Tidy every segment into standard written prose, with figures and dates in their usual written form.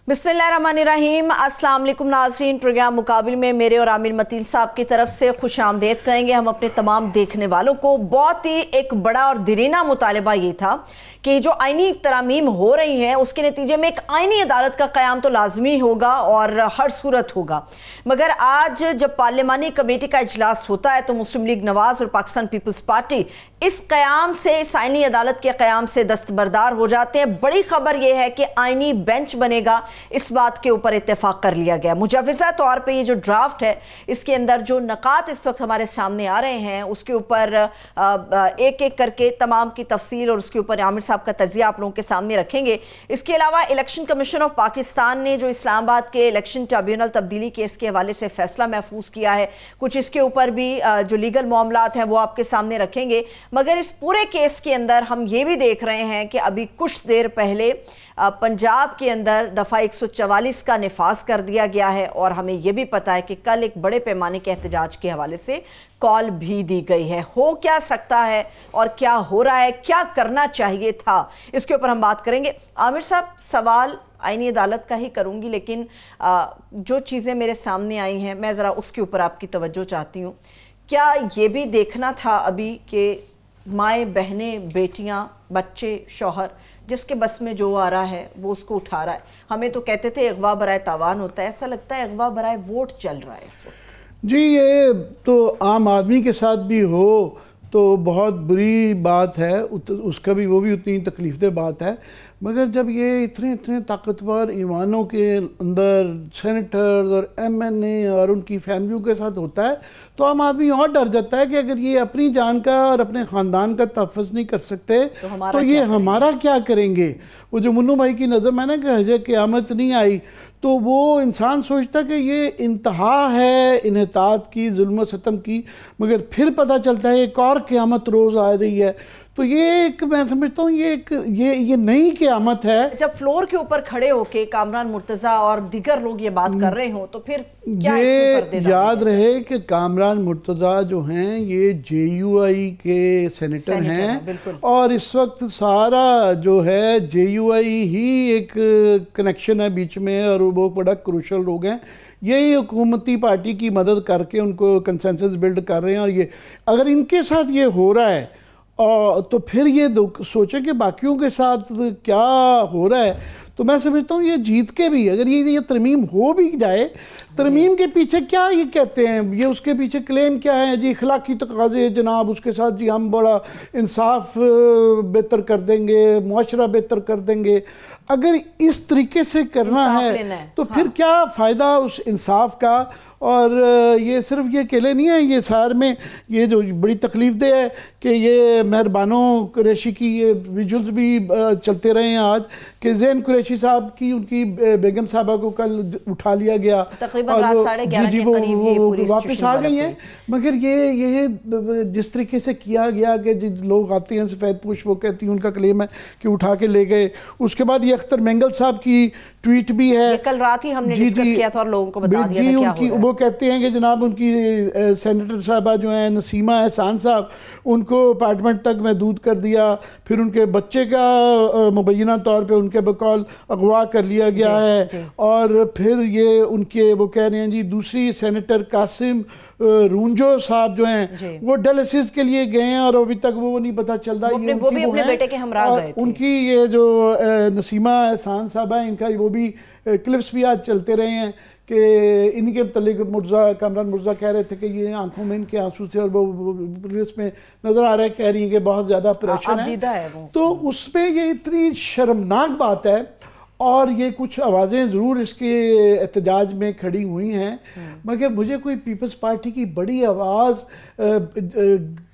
बिस्मिल्लाहिर्रहमानिर्रहीम। अस्सलाम वालेकुम नाज़रीन। प्रोग्राम मुकाबिल में मेरे और आमिर मतीन साहब की तरफ से खुश आमदेद कहेंगे हम अपने तमाम देखने वालों को। बहुत ही एक बड़ा और दरीना मुतालबा ये था कि जो आइनी तरामीम हो रही हैं उसके नतीजे में एक आइनी अदालत का क़याम तो लाजमी होगा और हर सूरत होगा, मगर आज जब पार्लिमानी कमेटी का इजलास होता है तो मुस्लिम लीग नवाज और पाकिस्तान पीपल्स पार्टी इस क़याम से, इस आइनी अदालत के क़याम से दस्तबरदार हो जाते हैं। बड़ी खबर यह है कि आइनी बेंच बनेगा, इस बात के ऊपर इत्तेफाक कर लिया गया। मुजवज़ा तौर पे ये जो ड्राफ्ट है इसके अंदर जो नकात इस वक्त हमारे सामने आ रहे हैं उसके ऊपर एक एक करके तमाम की तफसील और उसके ऊपर आमिर साहब का तजिया आप लोगों के सामने रखेंगे। इसके अलावा इलेक्शन कमीशन ऑफ पाकिस्तान ने जो इस्लामाबाद के इलेक्शन ट्रिब्यूनल तब्दीली केस के हवाले से फैसला महफूज किया है, कुछ इसके ऊपर भी जो लीगल मामलात हैं वो आपके सामने रखेंगे। मगर इस पूरे केस के अंदर हम ये भी देख रहे हैं कि अभी कुछ देर पहले पंजाब के अंदर दफ़ा 144 का निफाज कर दिया गया है और हमें यह भी पता है कि कल एक बड़े पैमाने के एहतजाज के हवाले से कॉल भी दी गई है। हो क्या सकता है और क्या हो रहा है, क्या करना चाहिए था, इसके ऊपर हम बात करेंगे। आमिर साहब, सवाल आईनी अदालत का ही करूंगी, लेकिन जो चीज़ें मेरे सामने आई हैं मैं ज़रा उसके ऊपर आपकी तवज्जो चाहती हूँ। क्या ये भी देखना था अभी कि माएँ, बहनें, बेटियाँ, बच्चे, शौहर, जिसके बस में जो आ रहा है वो उसको उठा रहा है। हमें तो कहते थे अगवा बराए तावान होता है, ऐसा लगता है अगवा बराए वोट चल रहा है इस वक्त। जी, ये तो आम आदमी के साथ भी हो तो बहुत बुरी बात है, उसका भी वो भी उतनी तकलीफदेह बात है। मगर जब ये इतने इतने ताकतवर ईमानों के अंदर सेनेटर्स और एमएनए और उनकी फैमिलियों के साथ होता है तो आम आदमी और डर जाता है कि अगर ये अपनी जान का और अपने ख़ानदान का तहफ़्फ़ुज़ नहीं कर सकते तो ये हमारा क्या करेंगे। वो जो मुन्नू भाई की नज़र मैंने कहा हजे क़यामत नहीं आई, तो वो इंसान सोचता कि ये इंतहा है इन्हितात की, जुल्म सितम की, मगर फिर पता चलता है एक और क़यामत रोज़ आ रही है। तो ये एक, मैं समझता हूँ ये नई क़यामत है। जब फ्लोर के ऊपर खड़े होके कामरान मुर्तज़ा और दीगर लोग ये बात कर रहे हो तो फिर क्या ये याद रहे कि कामरान मुर्तज़ा जो हैं ये JUI के सेनेटर हैं और इस वक्त सारा जो है JUI ही एक कनेक्शन है बीच में और वो बड़ा क्रूशल लोग हैं। यही हुकूमती पार्टी की मदद करके उनको कंसेंसस बिल्ड कर रहे हैं और ये अगर इनके साथ ये हो रहा है और तो फिर ये सोचें कि बाकियों के साथ क्या हो रहा है। तो मैं समझता हूँ ये जीत के भी अगर ये तरमीम हो भी जाए, तरमीम के पीछे क्या ये कहते हैं, ये उसके पीछे क्लेम क्या है जी, इखलाकी तकाज़े जनाब, उसके साथ जी हम बड़ा इंसाफ बेहतर कर देंगे, मुआशरा बेहतर कर देंगे। अगर इस तरीके से करना है तो फिर क्या फ़ायदा उस इंसाफ का। और ये सिर्फ ये अकेले नहीं है, ये सार में ये जो बड़ी तकलीफ़देह है कि ये मेहरबानों कुरैशी की ये विजुअल्स भी चलते रहे हैं आज कि ज़ैन कुरैशी साहब की, उनकी बेगम साहबा को कल उठा लिया गया तकरीबन रात 11:30 के करीब ये वापस आ गई हैं। मगर ये जिस तरीके से किया गया कि लोग आते हैं सफ़ेद पोश, वो कहती हैं, उनका क्लेम है कि उठा के ले गए। उसके बाद ये अख्तर मेंगल साहब की ट्वीट भी है, कल रात ही हमने डिस्कस किया था और लोगों को बता दिया था क्या हो रहा है। वो कहते हैं कि जनाब उनकी सेनेटर साहबा जो हैं नसीमा एहसान साहब, उनको अपार्टमेंट तक महदूद कर दिया, फिर उनके बच्चे का मुबैना तौर पे उनके बकौल अगवा कर लिया गया है। और फिर ये उनके वो कह रहे हैं जी दूसरी सेनेटर कासिम रूंजो साहब जो हैं वो डायलिसिस के लिए गए हैं और अभी तक वो नहीं पता चल रहा है वो भी अपने बेटे के हमराह गए थे। उनकी ये जो नसीमा एहसान साहब है, इनका वो भी क्लिप्स भी आज चलते रहे हैं कि इनके मतलब कामरान मुर्तज़ा कह रहे थे कि ये आंखों में इनके आंसू थे और वो पुलिस में नज़र आ रहा है, कह रही है कि बहुत ज़्यादा प्रेशर है। तो उस पर ये इतनी शर्मनाक बात है और ये कुछ आवाज़ें ज़रूर इसके एहतजाज में खड़ी हुई हैं, मगर मुझे कोई पीपल्स पार्टी की बड़ी आवाज़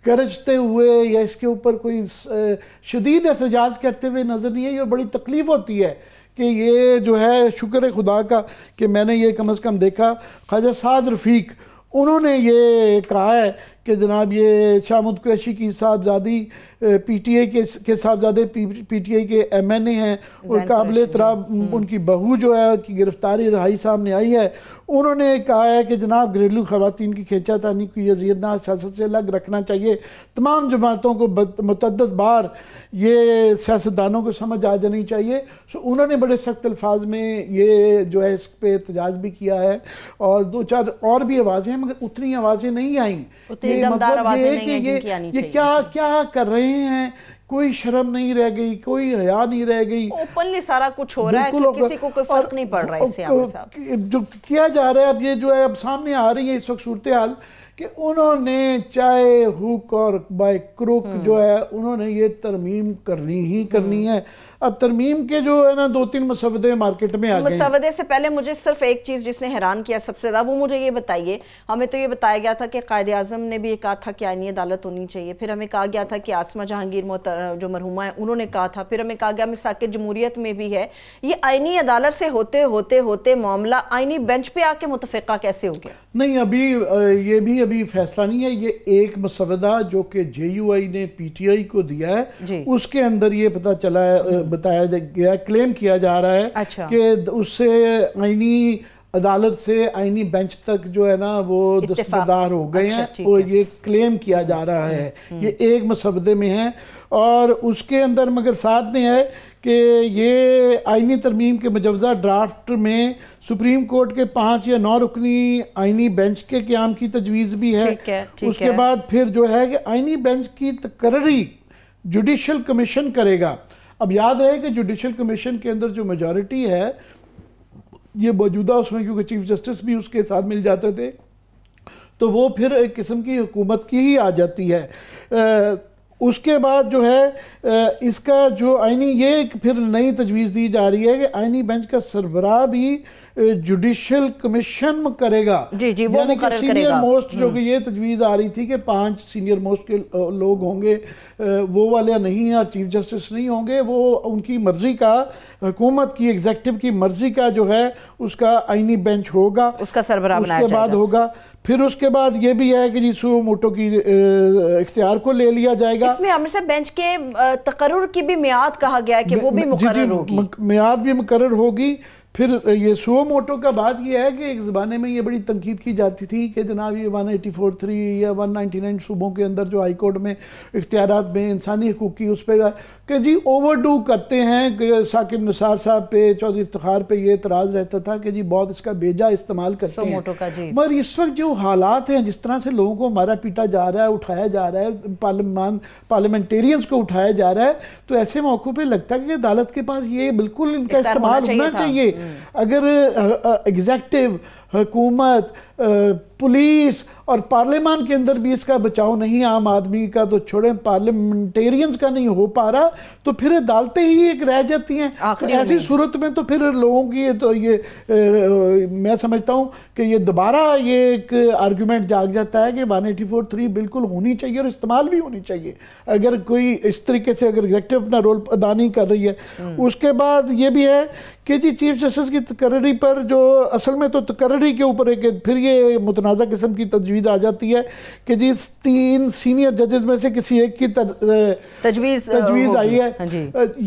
गरजते हुए या इसके ऊपर कोई शदीद एहतजाज करते हुए नज़र नहीं आई। और बड़ी तकलीफ़ होती है कि ये जो है, शुक्र है खुदा का कि मैंने ये कम अज़ कम देखा, ख्वाजा साद रफ़ीक उन्होंने ये कहा है कि जनाब ये शामुद कुरैशी की साहबजादी पीटीआई के साहबजादे पीटीआई के एमएनए हैं और काबिल एहतराम उनकी बहू जो है की गिरफ्तारी रहाई सामने आई है। उन्होंने कहा है कि जनाब घरेलू खवातीन की खींचातानी की अज़ियतनाक सियासत से अलग रखना चाहिए। तमाम जमातों को मुतअद्दिद बार ये सियासतदानों को समझ आ जानी चाहिए। सो उन्होंने बड़े सख्त अल्फाज में ये जो है इस पर एहतजाज भी किया है और 2-4 और भी आवाज़ें हैं मगर उतनी आवाज़ें नहीं आई। मतलब ये क्या कर रहे हैं, कोई शर्म नहीं रह गई, कोई हया नहीं रह गई, ओपनली सारा कुछ हो रहा है कि किसी को कोई फर्क नहीं पड़ रहा है इससे। जो किया जा रहा है अब ये जो है अब सामने आ रही है इस वक्त सूरत हाल कि उन्होंने चाहे हुक और बाय क्रुक जो है उन्होंने ये तरमीम करनी ही करनी है। अब तरमीम के जो है ना 2-3 मसवदे मार्केट में आ गए। मसवदे से पहले मुझे सिर्फ एक चीज जिसने हैरान किया सबसे ज्यादा, वो मुझे ये बताइए, हमें तो ये बताया गया था कि कायदे आजम ने भी ये कहा था कि आईनी अदालत होनी चाहिए, फिर हमें कहा गया था कि आसमा जहांगीर जो मरहुमा है उन्होंने कहा था, फिर हमें कहा गया मिसाक जमहूरियत में भी है। ये आईनी अदालत से होते होते होते मामला आईनी बेंच पे आके मुतफिका कैसे हो गया? नहीं, अभी फैसला नहीं है। ये एक मसवदा जो कि JUI ने PTI को दिया है उसके अंदर ये पता चला है, बताया गया, क्लेम किया जा रहा है कि उससे आईनी अदालत से आईनी बेंच तक जो है ना वो दस्तबरदार हो गए हैं और ये क्लेम किया जा रहा है। ये एक मसवदे में है और उसके अंदर मगर साथ में है कि ये आईनी तरमीम के मुजवजा ड्राफ्ट में सुप्रीम कोर्ट के 5 या 9 रुकनी आईनी बेंच के क़याम की तजवीज़ भी है। उसके बाद फिर जो है कि आईनी बेंच की तकर्री जुडिशल कमीशन करेगा। अब याद रहे कि जुडिशल कमीशन के अंदर जो मेजॉरिटी है ये मौजूदा उसमें, क्योंकि चीफ जस्टिस भी उसके साथ मिल जाते थे, तो वो फिर एक किस्म की हुकूमत की ही आ जाती है। उसके बाद जो है इसका जो आईनी ये फिर नई तजवीज़ दी जा रही है कि आईनी बेंच का सरबराह भी जुडिशल कमीशन करेगा। जी, वो यानी कि सीनियर मोस्ट जो कि ये तजवीज़ आ रही थी कि 5 सीनियर मोस्ट के लोग होंगे, वो वाले नहीं है और चीफ जस्टिस नहीं होंगे, वो उनकी मर्जी का, हुकूमत की एग्जेक्टिव की मर्जी का जो है उसका आईनी बेंच होगा, उसका सरबराह बनाया जाएगा। उसके बाद होगा। फिर उसके बाद ये भी है कि जी सुओ मोटो की इख्तियार को ले लिया जाएगा। इसमें आमिर साहब बेंच के तकर्रुर की भी मियाद कहा गया है कि वो भी मुकर्रर होगी, मियाद भी मुकर्रर होगी। फिर ये सुओ मोटो का बात यह है कि एक ज़माने में ये बड़ी तनकीद की जाती थी कि जनाब ये 184(3) या 199 सूबों के अंदर जो हाई कोर्ट में इख्तियारात में इंसानी हकूक़ की उस पर कि जी ओवरडू करते हैं। कि साकिब निसार साहब पे, चौधरी इफ्तिखार पे ये एतराज़ रहता था कि जी बहुत इसका बेजा इस्तेमाल करते हैं। मगर इस वक्त जो हालात हैं, जिस तरह से लोगों को मारा पीटा जा रहा है, उठाया जा रहा है, पार्लियामेंटेरियंस को उठाया जा रहा है, तो ऐसे मौक़ों पर लगता है कि अदालत के पास ये बिल्कुल इनका इस्तेमाल होना चाहिए। अगर एग्जेक्टिव, हुकूमत, पुलिस और पार्लियामान के अंदर भी इसका बचाव नहीं आम आदमी का, तो छोड़े पार्लियामेंटेरियंस का नहीं हो पा रहा, तो फिर अदालतें ही एक रह जाती हैं। तो ऐसी सूरत में तो फिर लोगों की तो ये मैं समझता हूँ कि ये दोबारा ये एक आर्गूमेंट जाग जाता है कि 184(3) बिल्कुल होनी चाहिए और इस्तेमाल भी होनी चाहिए अगर कोई इस तरीके से अगर एग्जेक्टिव अपना रोल अदा नहीं कर रही है। उसके बाद ये भी है कि जी चीफ जस्टिस की तकर्री पर जो असल में तो तकर्री के ऊपर एक फिर ये मुतनाज़ा किस्म की तजवीज़ आ जाती है कि जी 3 सीनियर जजेस में से किसी एक की तजवीज़ आई है।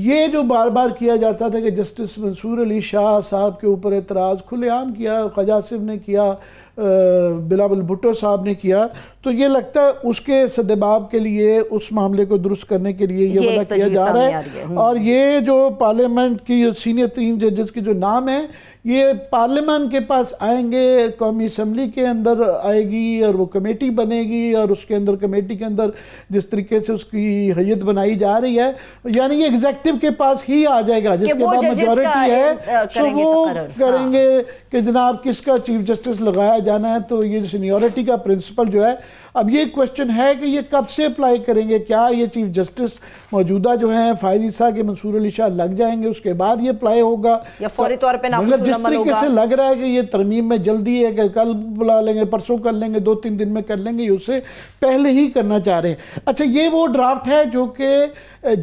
ये जो बार बार किया जाता था कि जस्टिस मंसूर अली शाह साहब के ऊपर एतराज़ खुलेआम किया, ख्वाजा आसिफ ने किया, बिलावल भुट्टो साहब ने किया, तो ये लगता है उसके सदेबाब के लिए, उस मामले को दुरुस्त करने के लिए ये वाला किया जा रहा है। और ये जो पार्लियामेंट की सीनियर 3 जजेस के जो नाम है ये पार्लियामेंट के पास आएंगे, कौमी असम्बली के अंदर आएगी और वो कमेटी बनेगी और उसके अंदर कमेटी के अंदर जिस तरीके से उसकी हैयत बनाई जा रही है, यानी ये एग्जेक्टिव के पास ही आ जाएगा जिसके पास मेजॉरिटी है, तो वो करेंगे कि जनाब किसका चीफ जस्टिस लगाया जाना है। तो ये सीनियरिटी का प्रिंसिपल जो है, अब ये क्वेश्चन है कि ये कब से अप्लाई करेंगे, क्या ये चीफ जस्टिस मौजूदा जो है फायद ईसा के मंसूर अली शाह लग जाएंगे उसके बाद ये अप्लाई होगा या फौरी तौर पे? मगर जिस तरीके से लग रहा है कि ये तरमीम में जल्दी है कि कल बुला लेंगे, परसों कर लेंगे, 2-3 दिन में कर लेंगे, उससे पहले ही करना चाह रहे हैं। अच्छा, ये वो ड्राफ्ट है जो कि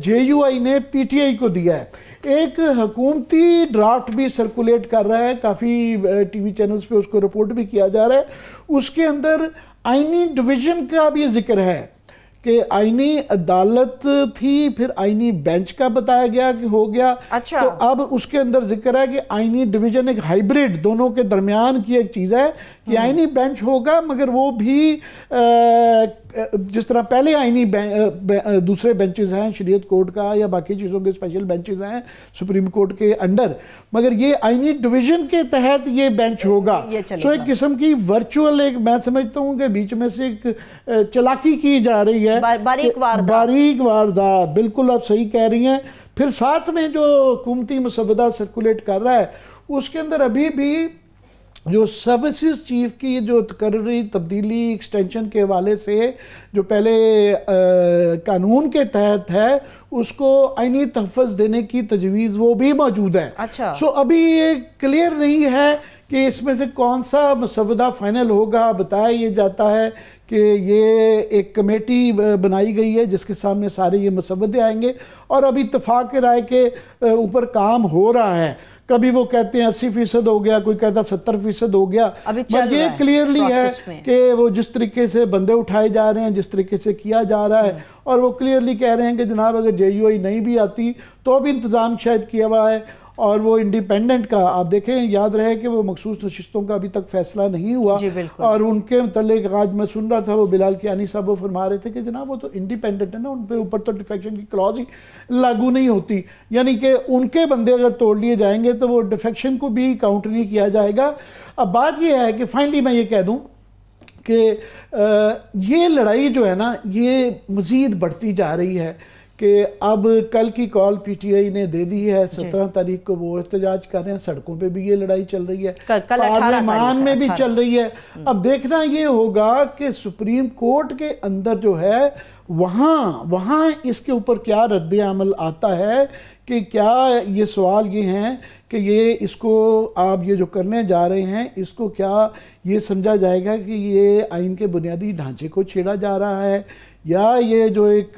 JUI ने PTI को दिया है। एक हुकूमती ड्राफ्ट भी सर्कुलेट कर रहा है, काफ़ी टीवी चैनल्स पे उसको रिपोर्ट भी किया जा रहा है। उसके अंदर आईनी डिवीज़न का भी जिक्र है कि आईनी अदालत थी, फिर आईनी बेंच का बताया गया कि हो गया। अच्छा। तो अब उसके अंदर जिक्र है कि आईनी डिवीज़न एक हाइब्रिड दोनों के दरमियान की एक चीज़ है कि आईनी बेंच होगा, मगर वो भी जिस तरह पहले आईनी दूसरे बेंचेस हैं शरीयत कोर्ट का या बाकी चीज़ों के स्पेशल बेंचेस हैं सुप्रीम कोर्ट के अंडर, मगर ये आईनी डिवीज़न के तहत ये बेंच होगा। सो एक किस्म की वर्चुअल, एक मैं समझता हूँ कि बीच में से एक चलाकी की जा रही है, बारीक वारदात। बिल्कुल आप सही कह रही हैं। फिर साथ में जो हुकूमती मसवदा सर्कुलेट कर रहा है उसके अंदर अभी भी जो सर्विसेज चीफ की जो तकर्री तब्दीली एक्सटेंशन के हवाले से जो पहले कानून के तहत है उसको आईनी तहफ़्फ़ुज़ देने की तजवीज़ वो भी मौजूद है। अच्छा। सो अभी ये क्लियर नहीं है कि इसमें से कौन सा मसवदा फाइनल होगा। बताया ये जाता है कि ये एक कमेटी बनाई गई है जिसके सामने सारे ये मसवदे आएंगे और अभी इत्तेफाक राय के ऊपर काम हो रहा है। कभी वो कहते हैं 80% हो गया, कोई कहता 70% हो गया। पर ये क्लियरली है कि वो जिस तरीके से बंदे उठाए जा रहे हैं, जिस तरीके से किया जा रहा है, और वो क्लियरली कह रहे हैं कि जनाब अगर JUI नहीं भी आती तो भी इंतज़ाम शायद किया हुआ है। और वो इंडिपेंडेंट का आप देखें, याद रहे कि वो मखसूस नशिस्तों का अभी तक फैसला नहीं हुआ और उनके मतलब आज मैं सुन रहा था वो बिलाल कियानी साहब वो फरमा रहे थे कि जनाब वो तो इंडिपेंडेंट है ना, उन पे ऊपर तो डिफेक्शन की क्लॉज ही लागू नहीं होती, यानी कि उनके बंदे अगर तोड़ लिए जाएंगे तो वो डिफेक्शन को भी काउंट नहीं किया जाएगा। अब बात ये है कि फाइनली मैं ये कह दूँ कि ये लड़ाई जो है ना ये मज़ीद बढ़ती जा रही है कि अब कल की कॉल PTI ने दे दी है, 17 तारीख को वो एहतजाज कर रहे हैं, सड़कों पे भी ये लड़ाई चल रही है, पार्लियामान में भी चल रही है। अब देखना ये होगा कि सुप्रीम कोर्ट के अंदर जो है वहाँ इसके ऊपर क्या रद्द अमल आता है कि क्या ये सवाल ये हैं कि ये इसको आप ये जो करने जा रहे हैं इसको क्या ये समझा जाएगा कि ये आइन के बुनियादी ढांचे को छेड़ा जा रहा है, या ये जो एक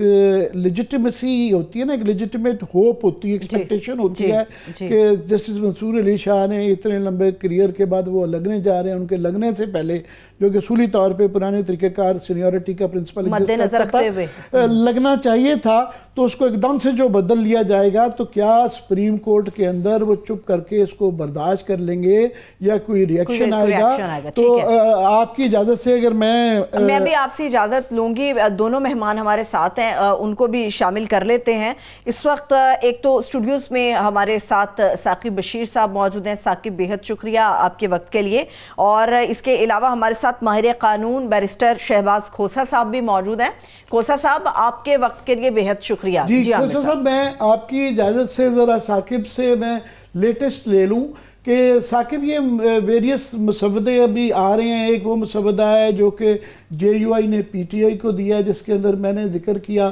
लेजिटिमेसी होती है ना, एक लेजिटिमेट होप होती है, एक्सपेक्टेशन होती है कि जस्टिस मंसूर अली शाह ने इतने लंबे करियर के बाद वो लगने जा रहे हैं, उनके लगने से पहले जो कि असूली तौर पे पुराने तरीक़ेकार सीनियरिटी का प्रिंसिपल लगना चाहिए था, तो उसको एकदम से जो बदल लिया जाएगा तो क्या सुप्रीम कोर्ट के अंदर वो चुप करके इसको बर्दाश्त कर लेंगे या कोई रिएक्शन आएगा? तो आपकी इजाज़त से अगर मैं भी आपसे इजाज़त लूँगी। दोनों मेहमान हमारे साथ हैं, उनको भी शामिल कर लेते हैं। इस वक्त एक तो स्टूडियोज़ में हमारे साथ साकिब बशीर साहब मौजूद हैं। साकिब, बेहद शुक्रिया आपके वक्त के लिए। और इसके अलावा हमारे साथ माहिर कानून बैरिस्टर शहबाज खोसा साहब भी मौजूद हैं। खोसा साहब, आपके वक्त के लिए बेहद शुक्रिया। जी खोसा साहब, मैं आपकी इजाज़त से ज़रा साकिब से मैं लेटेस्ट ले लूँ कि साकिब ये वेरियस मसवदे अभी आ रहे हैं। एक वो मसवदा है जो कि JUI ने PTI को दिया जिसके अंदर मैंने जिक्र किया,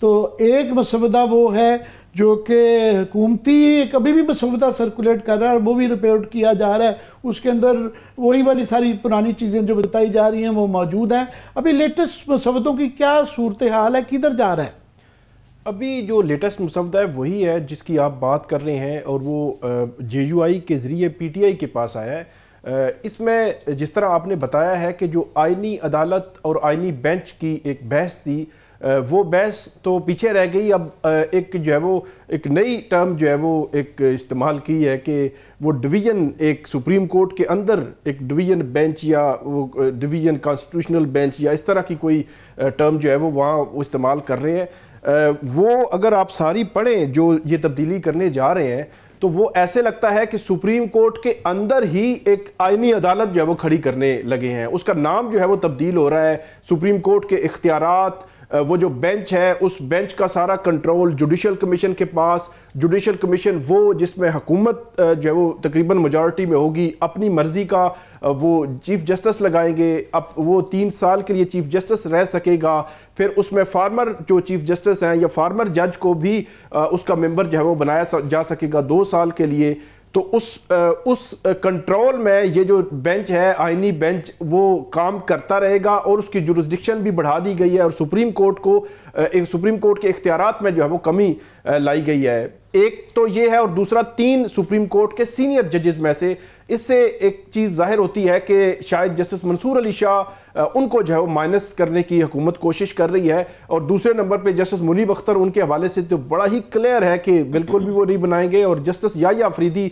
तो एक मसवदा वो है जो कि हुकूमती कभी भी मसवदा सर्कुलेट कर रहा है और वो भी रिपोर्ट किया जा रहा है, उसके अंदर वही वाली सारी पुरानी चीज़ें जो बताई जा रही हैं वो मौजूद हैं। अभी लेटेस्ट मसवदों की क्या सूरत हाल है, किधर जा रहा है? अभी जो लेटेस्ट मसवदा है वही है जिसकी आप बात कर रहे हैं और वो JUI के ज़रिए PTI के पास आया है। इसमें जिस तरह आपने बताया है कि जो आइनी अदालत और आइनी बेंच की एक बहस थी वो बहस तो पीछे रह गई। अब एक जो है वो एक नई टर्म जो है वो एक इस्तेमाल की है कि वो डिवीज़न, एक सुप्रीम कोर्ट के अंदर एक डिवीज़न बेंच या वो डिवीज़न कॉन्स्टिट्यूशनल बेंच या इस तरह की कोई टर्म जो है वो वहाँ वो इस्तेमाल कर रहे हैं। वो अगर आप सारी पढ़ें जो ये तब्दीली करने जा रहे हैं तो वो ऐसे लगता है कि सुप्रीम कोर्ट के अंदर ही एक आईनी अदालत जो है वो खड़ी करने लगे हैं। उसका नाम जो है वो तब्दील हो रहा है। सुप्रीम कोर्ट के इख्तियारात, वो जो बेंच है उस बेंच का सारा कंट्रोल जुडिशल कमीशन के पास। जुडिशल कमीशन वो जिसमें हुकूमत जो है वो तकरीबन मेजॉरिटी में होगी, अपनी मर्जी का वो चीफ जस्टिस लगाएंगे। अब वो 3 साल के लिए चीफ जस्टिस रह सकेगा। फिर उसमें फार्मर जो चीफ जस्टिस हैं या फार्मर जज को भी उसका मेंबर जो है वो बनाया जा सकेगा 2 साल के लिए। तो उस कंट्रोल में ये जो बेंच है, आईनी बेंच, वो काम करता रहेगा और उसकी जुरिस्डिक्शन भी बढ़ा दी गई है और सुप्रीम कोर्ट के इख्तियारात में जो है वो कमी लाई गई है। एक तो ये है, और दूसरा 3 सुप्रीम कोर्ट के सीनियर जजेस में से। इससे एक चीज जाहिर होती है कि शायद जस्टिस मंसूर अली शाह उनको जो है वो माइनस करने की हुकूमत कोशिश कर रही है, और दूसरे नंबर पे जस्टिस मुनीब अख्तर उनके हवाले से तो बड़ा ही क्लियर है कि बिल्कुल भी वो नहीं बनाएंगे, और जस्टिस याह्या अफरीदी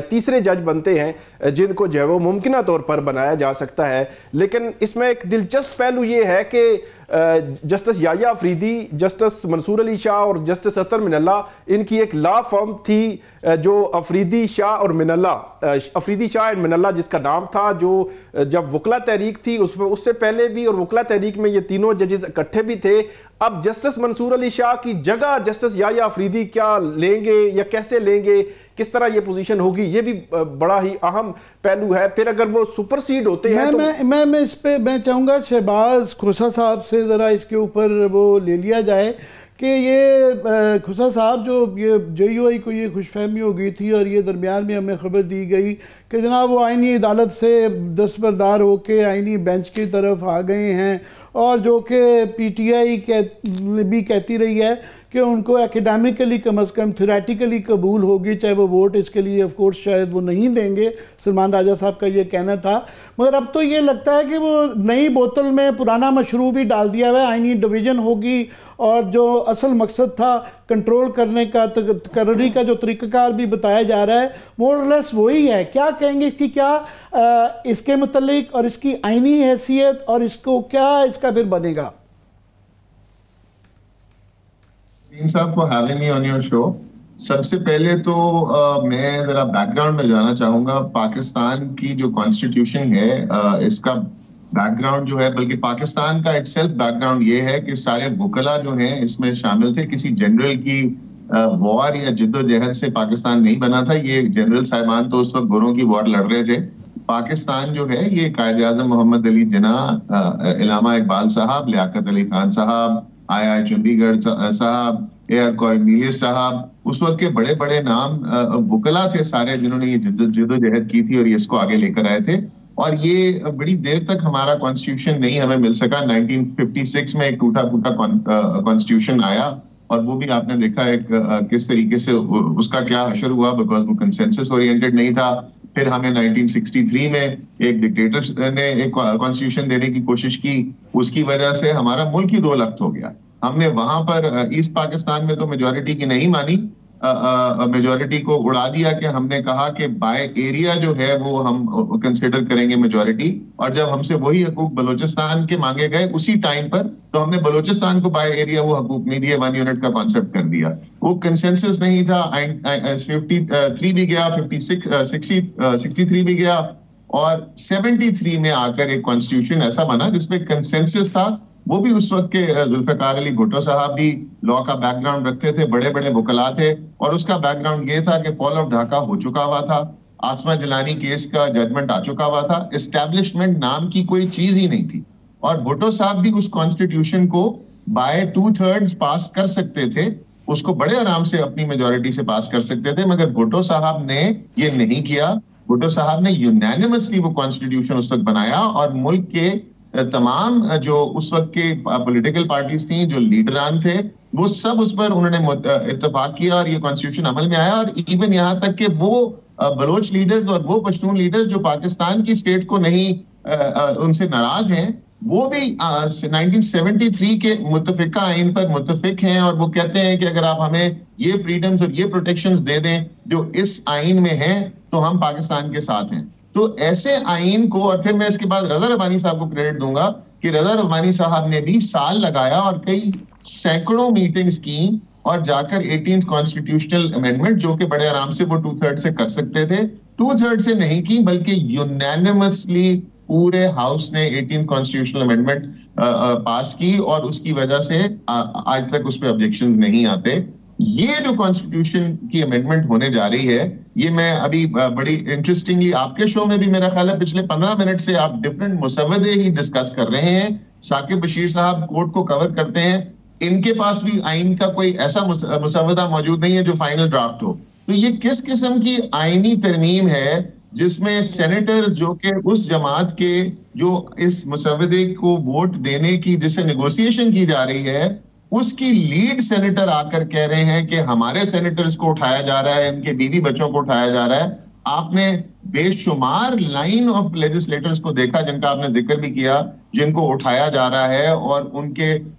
तीसरे जज बनते हैं जिनको जो है वो मुमकिन तौर पर बनाया जा सकता है। लेकिन इसमें एक दिलचस्प पहलू ये है कि जस्टिस याह्या अफरीदी, जस्टिस मंसूर अली शाह और जस्टिस अतर मिनल्ला, इनकी एक लॉ फर्म थी जो अफरीदी शाह और मिनल्ला, अफरीदी शाह एंड मिनल्ला जिसका नाम था, जो जब वकला तहरीक थी उससे पहले भी, और वकला तहरीक में ये तीनों जजेस इकट्ठे भी थे। अब जस्टिस मंसूर अली शाह की जगह जस्टिस याह्या अफरीदी क्या लेंगे या कैसे लेंगे, किस तरह ये पोजीशन होगी, ये भी बड़ा ही अहम पहलू है। फिर अगर वो सुपरसीड होते हैं तो मैं इस पे मैं चाहूँगा शहबाज खोसा साहब से ज़रा इसके ऊपर वो ले लिया जाए कि ये खोसा साहब जो ये JUI को ये खुशफहमी हो गई थी, और ये दरमियान में हमें ख़बर दी गई कि जनाब वो आइनी अदालत से दस्तबरदार होके आइनी बेंच की तरफ आ गए हैं, और जो कि PTI भी कहती रही है कि उनको एकेडमिकली कम अज़ कम थ्योरेटिकली कबूल होगी, चाहे वो वोट इसके लिए ऑफ कोर्स शायद वो नहीं देंगे, सलमान राजा साहब का ये कहना था। मगर अब तो ये लगता है कि वो नई बोतल में पुराना मशरूब भी डाल दिया हुआ है, आइनी डिवीज़न होगी, और जो असल मकसद था कंट्रोल करने का, तकर्री का जो तरीक़ाकार भी बताया जा रहा है मोर और लेस वही है। क्या कहेंगे कि क्या इसके मुतल्लिक और इसकी आइनी हैसियत और इसको क्या इसका फिर बनेगा? साहब for having me on your show. सबसे पहले तो मैं जरा बैकग्राउंड में जाना चाहूंगा। पाकिस्तान की जो कॉन्स्टिट्यूशन है इसका बैकग्राउंड जो है, बल्कि पाकिस्तान का इटसेल्फ बैकग्राउंड ये है कि सारे वकला जो हैं इसमें शामिल थे। किसी जनरल की वॉर या जिद्दोजहद से पाकिस्तान नहीं बना था। ये जनरल साहिबान तो उस वक्त गोरों की वॉर लड़ रहे थे। पाकिस्तान जो है ये कायदे आज़म मोहम्मद अली जिन्ना, इलामा इकबाल साहब, लियाकत अली खान साहब, आई चंडीगढ़ साहब, एयर कॉर्नेलियस साहब, उस वक्त के बड़े बड़े नाम वकला थे सारे जिन्होंने ये जिद्दोजहद की थी और ये इसको आगे लेकर आए थे। और ये बड़ी देर तक हमारा कॉन्स्टिट्यूशन नहीं हमें मिल सका। 1956 में एक टूटा फूटा कॉन्स्टिट्यूशन आया, और वो भी आपने देखा एक किस तरीके से उसका क्या हशर हुआ, बिकॉज वो कंसेंसस ओरिएंटेड नहीं था। फिर हमें 1963 में एक डिक्टेटर ने एक कॉन्स्टिट्यूशन देने की कोशिश की, उसकी वजह से हमारा मुल्क ही 2 लख्त हो गया। हमने वहां पर ईस्ट पाकिस्तान में तो मेजॉरिटी की नहीं मानी, मेजॉरिटी को उड़ा दिया कि हमने कहा कि बाय एरिया जो है वो हम कंसिडर करेंगे मेजॉरिटी, और जब हमसे वही हकूक बलूचिस्तान के मांगे गए उसी टाइम पर, तो हमने बलूचिस्तान को बाय एरिया वो हकूक नहीं दिए, 1 यूनिट का कॉन्सेप्ट कर दिया। वो कंसेंसस नहीं था। 53 भी गया, 63 भी गया, और 73 में आकर एक कॉन्स्टिट्यूशन ऐसा बना जिसपे कंसेंसस था। वो भी उस वक्त के जुल्फिकार अली भुट्टो साहब भी लॉ का बैकग्राउंड रखते थे, बड़े बड़े वकला थे, और उसका बैकग्राउंड ये था कि फॉल ऑफ ढाका हो चुका हुआ था, आसमा जलानी केस का जजमेंट आ चुका हुआ था, एस्टैब्लिशमेंट नाम की कोई चीज ही नहीं थी। और भुट्टो साहब भी उस कॉन्स्टिट्यूशन को बाय 2/3 पास कर सकते थे, उसको बड़े आराम से अपनी मेजोरिटी से पास कर सकते थे, मगर भुट्टो साहब ने ये नहीं किया। भुट्टो साहब ने यूनैनिमसली वो कॉन्स्टिट्यूशन उस वक्त बनाया, और मुल्क के तमाम जो उस वक्त के पॉलिटिकल पार्टीज थी, जो लीडरान थे, वो सब उस पर उन्होंने इत्तेफाक किया और ये कॉन्स्टिट्यूशन अमल में आया। और इवन यहाँ तक कि वो बलोच लीडर्स और वो पश्तून लीडर्स जो पाकिस्तान की स्टेट को नहीं उनसे नाराज हैं, वो भी 1973 के मुत्तफिका आइन पर मुत्तफिक हैं, और वो कहते हैं कि अगर आप हमें ये फ्रीडम्स और ये प्रोटेक्शंस दे दें जो इस आइन में हैं, तो हम पाकिस्तान के साथ हैं। तो ऐसे आइन को, और फिर मैं इसके बाद रजा रब्बानी साहब को क्रेडिट दूंगा कि रजा रब्बानी साहब ने भी साल लगाया और कई सैकड़ों मीटिंग्स की, और जाकर 18th कॉन्स्टिट्यूशनल अमेंडमेंट, जो कि बड़े आराम से वो 2/3 से कर सकते थे, 2/3 से नहीं की, बल्कि यूनैनिमसली पूरे हाउस ने 18th कॉन्स्टिट्यूशनल अमेंडमेंट पास की, और उसकी वजह से आज तक उस पर ऑब्जेक्शन नहीं आते। ये जो कॉन्स्टिट्यूशन की अमेंडमेंट होने जा रही है, ये मैं अभी बड़ी इंटरेस्टिंगली आपके शो में भी मेरा ख्याल है पिछले 15 मिनट से आप डिफरेंट मुसव्वदे ही डिस्कस कर रहे हैं। साकिब बशीर साहब कोर्ट को कवर करते हैं, इनके पास भी आइन का कोई ऐसा मुसव्वदा मौजूद नहीं है जो फाइनल ड्राफ्ट हो। तो ये किस किस्म की आइनी तरमीम है जिसमें सेनेटर जो कि उस जमात के जो इस मुसव्वदे को वोट देने की जिससे नेगोशिएशन की जा रही है, उसकी लीड सेनेटर आकर कह रहे हैं कि हमारे सेनेटर्स को उठाया जा रहा है, उनके बीवी बच्चों को उठाया जा रहा है। आपने बेशुमार लाइन ऑफ लेजिस्लेटर्स को देखा जिनका आपने जिक्र भी किया, जिनको उठाया जा रहा है और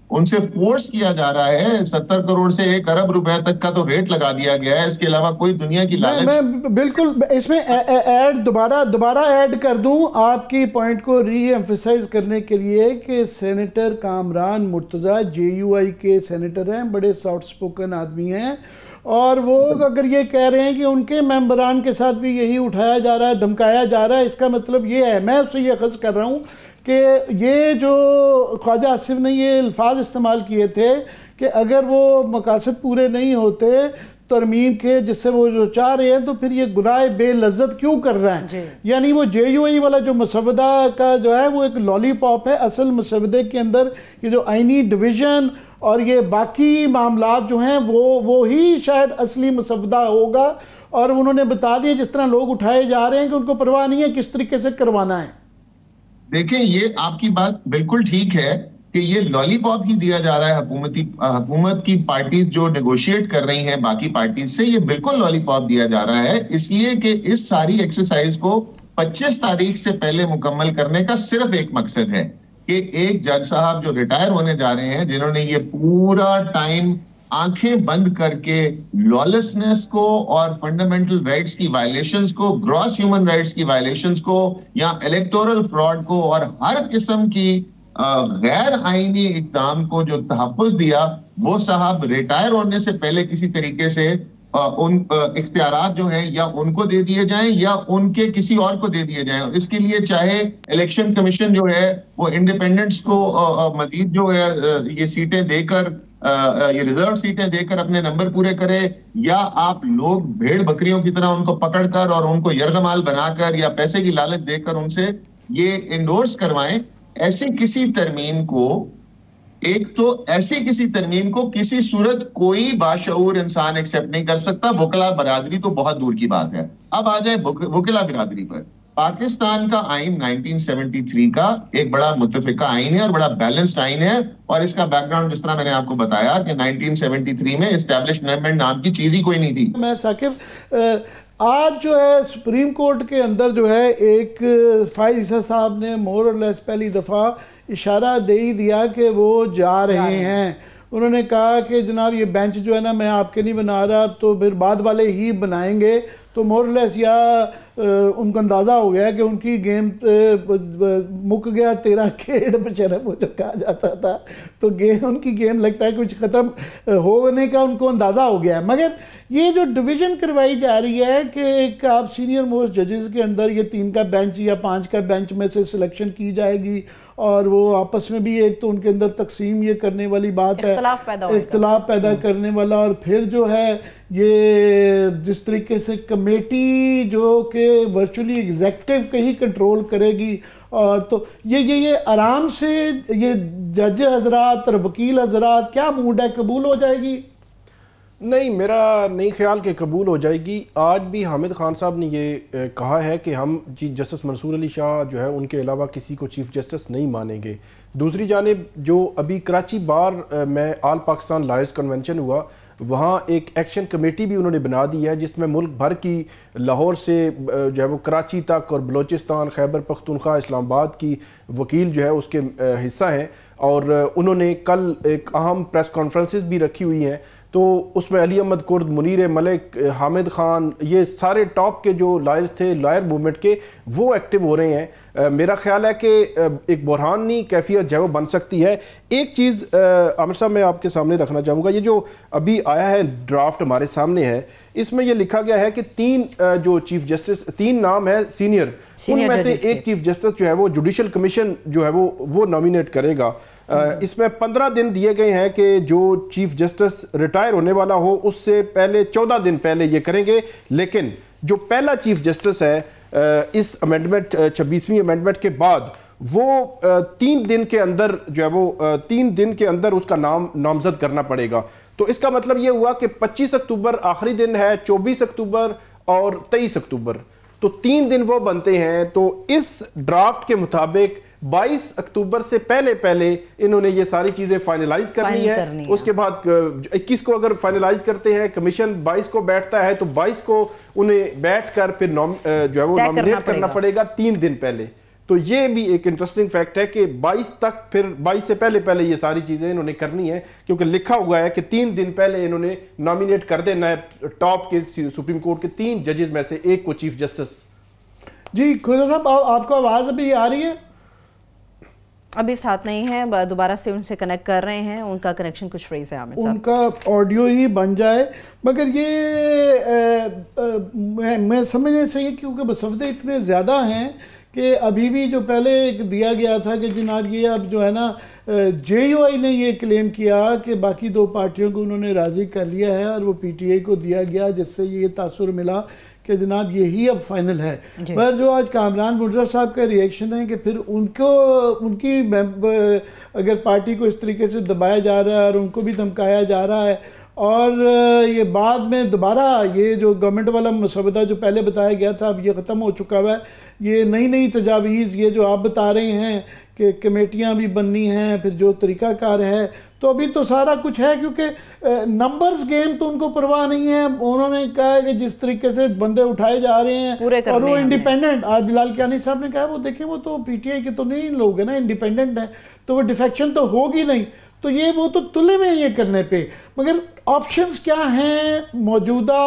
उनसे फोर्स किया जा रहा है। 70 करोड़ से 1 अरब रुपए तक का तो रेट लगा दिया गया है। इसके अलावा कोई दुनिया की लालच। मैं बिल्कुल इसमें ऐड दोबारा ऐड कर दूं आपकी पॉइंट को री एम्फसाइज करने के लिए कि सेनेटर कामरान मुर्तज़ा JUI के सेनेटर हैं, बड़े सॉफ्ट स्पोकन आदमी हैं, और वो अगर ये कह रहे हैं कि उनके मेंबरान के साथ भी यही उठाया जा रहा है, धमकाया जा रहा है, इसका मतलब ये है, मैं उससे ये अखज़ कर रहा हूँ कि ये जो ख्वाजा आसिफ ने ये अल्फाज इस्तेमाल किए थे कि अगर वो मकासद पूरे नहीं होते तरमीम के जिससे वो जो चाह रहे हैं, तो फिर ये गुनाह बेलज्जत क्यों कर रहे हैं। यानी वो JUI वाला जो मसवदा का जो है वो एक लॉलीपॉप है। असल मसवदे के अंदर ये जो आइनी डिवीज़न और ये बाकी मामलात जो हैं वो ही शायद असली मसवदा होगा। और उन्होंने बता दिया जिस तरह लोग उठाए जा रहे हैं कि उनको परवाह नहीं है किस तरीके से करवाना है। देखिए, ये आपकी बात बिल्कुल ठीक है कि ये लॉलीपॉप ही दिया जा रहा है हुकूमत की पार्टीज जो नेगोशिएट कर रही हैं बाकी पार्टीज से, ये बिल्कुल लॉलीपॉप दिया जा रहा है, इसलिए कि इस सारी एक्सरसाइज को 25 तारीख से पहले मुकम्मल करने का सिर्फ एक मकसद है कि एक जज साहब जो रिटायर होने जा रहे हैं, जिन्होंने ये पूरा टाइम आंखें बंद करके लॉलेसनेस को और फंडामेंटल राइट्स की वायलेशंस को, ग्रॉस ह्यूमन राइट्स की वायलेशंस को या इलेक्टोरल फ्रॉड को और हर किस्म की गैर आईनी इक़दाम को जो तहफ़्फ़ुज़ दिया, वो साहब रिटायर होने से पहले किसी तरीके से उन इख्तियारात जो हैं या उनको दे दिए जाएं या उनके किसी और को दे दिए जाएं। इसके लिए चाहे इलेक्शन कमीशन जो है वो इंडिपेंडेंट्स को मजीद जो है ये सीटें देकर, ये रिजर्व सीटें देकर अपने नंबर पूरे करे, या आप लोग भेड़ बकरियों की तरह उनको पकड़कर और उनको यरगमाल बनाकर या पैसे की लालच देकर उनसे ये इंडोर्स करवाएं। ऐसी किसी तरमीम को किसी सूरत कोई बाशऊर इंसान एक्सेप्ट नहीं कर सकता। वकला बरादरी तो बहुत दूर की बात है। अब आ जाए वकला बिरादरी पर। पाकिस्तान का आइन 1973 का एक बड़ा मुत्तफिका आइन है और बड़ा बैलेंस्ड आइन है, और इसका बैकग्राउंड जिस तरह मैंने आपको बताया कि 1973 में एस्टैब्लिशमेंट नाम की चीज ही कोई नहीं थी। मैं साकिब, आज जो है सुप्रीम कोर्ट के अंदर जो है एक फाइज ईसा साहब ने मोर और लेस पहली दफ़ा इशारा दे ही दिया कि वो जा रहे हैं। उन्होंने कहा कि जनाब ये बेंच जो है ना, मैं आपके नहीं बना रहा, तो फिर बाद वाले ही बनाएंगे। तो मोरलेस या उनको अंदाज़ा हो गया कि उनकी गेम मुक गया तेरा खेड़ बेचारा वो जो कहा जाता था, तो उनकी गेम लगता है कुछ ख़त्म होने का उनको अंदाज़ा हो गया है। मगर ये जो डिवीज़न करवाई जा रही है कि एक आप सीनियर मोस्ट जजेस के अंदर ये 3 का बेंच या 5 का बेंच में से सिलेक्शन की जाएगी, और वो आपस में भी एक तो उनके अंदर तकसीम ये करने वाली बात है, इख्तिलाफ पैदा करने वाला, और फिर जो है ये जिस तरीके से कमेटी जो कि वर्चुअली एग्जेक्टिव का ही कंट्रोल करेगी, और तो ये आराम से ये जज हजरात और वकील हजरात क्या मूड है, कबूल हो जाएगी? नहीं, मेरा नहीं ख्याल कि कबूल हो जाएगी। आज भी हामिद खान साहब ने ये कहा है कि हम चीफ जस्टिस मंसूर अली शाह जो है उनके अलावा किसी को चीफ जस्टिस नहीं मानेंगे। दूसरी जानिब जो अभी कराची बार में आल पाकिस्तान लॉयर्स कन्वेंशन हुआ, वहाँ एक एक्शन कमेटी भी उन्होंने बना दी है जिसमें मुल्क भर की, लाहौर से जो है वो कराची तक और बलोचिस्तान, खैबर पख्तूनख्वा, इस्लामाबाद की वकील जो है उसके हिस्सा हैं, और उन्होंने कल एक अहम प्रेस कॉन्फ्रेंसेस भी रखी हुई हैं। तो उसमें अली अहमद कुर्द, मुनीर मलिक, हामिद खान, ये सारे टॉप के जो लॉयर्स थे लॉयर मूवमेंट के, वो एक्टिव हो रहे हैं। मेरा ख्याल है कि एक बुरहानी कैफियत जो है वो बन सकती है। एक चीज़ आमिर साहब मैं आपके सामने रखना चाहूँगा, ये जो अभी आया है ड्राफ्ट हमारे सामने है, इसमें ये लिखा गया है कि 3 जो चीफ जस्टिस, 3 नाम है सीनियर, उनमें से एक चीफ जस्टिस जो है वो जुडिशल कमीशन जो है वो नॉमिनेट करेगा। इसमें 15 दिन दिए गए हैं कि जो चीफ जस्टिस रिटायर होने वाला हो उससे पहले 14 दिन पहले ये करेंगे, लेकिन जो पहला चीफ जस्टिस है इस अमेंडमेंट 26वीं अमेंडमेंट के बाद, वो 3 दिन के अंदर जो है वो 3 दिन के अंदर उसका नाम नामजद करना पड़ेगा। तो इसका मतलब ये हुआ कि 25 अक्टूबर आखिरी दिन है, 24 अक्टूबर और 23 अक्टूबर, तो 3 दिन वो बनते हैं। तो इस ड्राफ्ट के मुताबिक 22 अक्टूबर से पहले इन्होंने ये सारी चीजें फाइनलाइज करनी है। उसके बाद 21 को अगर फाइनलाइज करते हैं, कमीशन 22 को बैठता है, तो 22 को उन्हें बैठकर फिर जो है वो नॉमिनेट करना पड़ेगा 3 दिन पहले। तो ये भी एक इंटरेस्टिंग फैक्ट है कि 22 तक, फिर 22 से पहले ये सारी चीजें इन्होंने करनी है, क्योंकि लिखा हुआ है कि 3 दिन पहले इन्होंने नॉमिनेट कर देना है टॉप के सुप्रीम कोर्ट के 3 जजेस में से एक को चीफ जस्टिस। जी खुदा साहब, आपको आवाज अभी आ रही है? अभी साथ नहीं है, दोबारा से उनसे कनेक्ट कर रहे हैं, उनका कनेक्शन कुछ फ्रेज है आमिर साहब। उनका ऑडियो ही बन जाए, मगर ये मैं समझने से, क्योंकि मसवदे इतने ज़्यादा हैं कि अभी भी जो पहले दिया गया था कि जनाब ये अब जो है ना, JUI ने ये क्लेम किया कि बाकी 2 पार्टियों को उन्होंने राज़ी कर लिया है और वो PTI को दिया गया, जिससे ये तासुर मिला कि जनाब यही अब फाइनल है। पर जो आज कामरान मुर्तज़ा साहब का रिएक्शन है कि फिर उनकी अगर पार्टी को इस तरीके से दबाया जा रहा है और उनको भी धमकाया जा रहा है, और ये बाद में दोबारा ये जो गवर्नमेंट वाला मसवदा जो पहले बताया गया था अब ये ख़त्म हो चुका हुआ है, ये नई तजावीज़ ये जो आप बता रहे हैं कि कमेटियां भी बननी हैं, फिर जो तरीक़ाकार है, तो अभी तो सारा कुछ है, क्योंकि नंबर्स गेम तो उनको परवाह नहीं है। उन्होंने कहा है कि जिस तरीके से बंदे उठाए जा रहे हैं और वो इंडिपेंडेंट, आज बिलाल कियानी साहब ने कहा वो देखें वो तो PTI के तो नहीं लोग हैं ना, इंडिपेंडेंट हैं, तो वो डिफेक्शन तो होगी नहीं, तो ये वो तो तुले में ये करने पे। मगर ऑप्शंस क्या हैं मौजूदा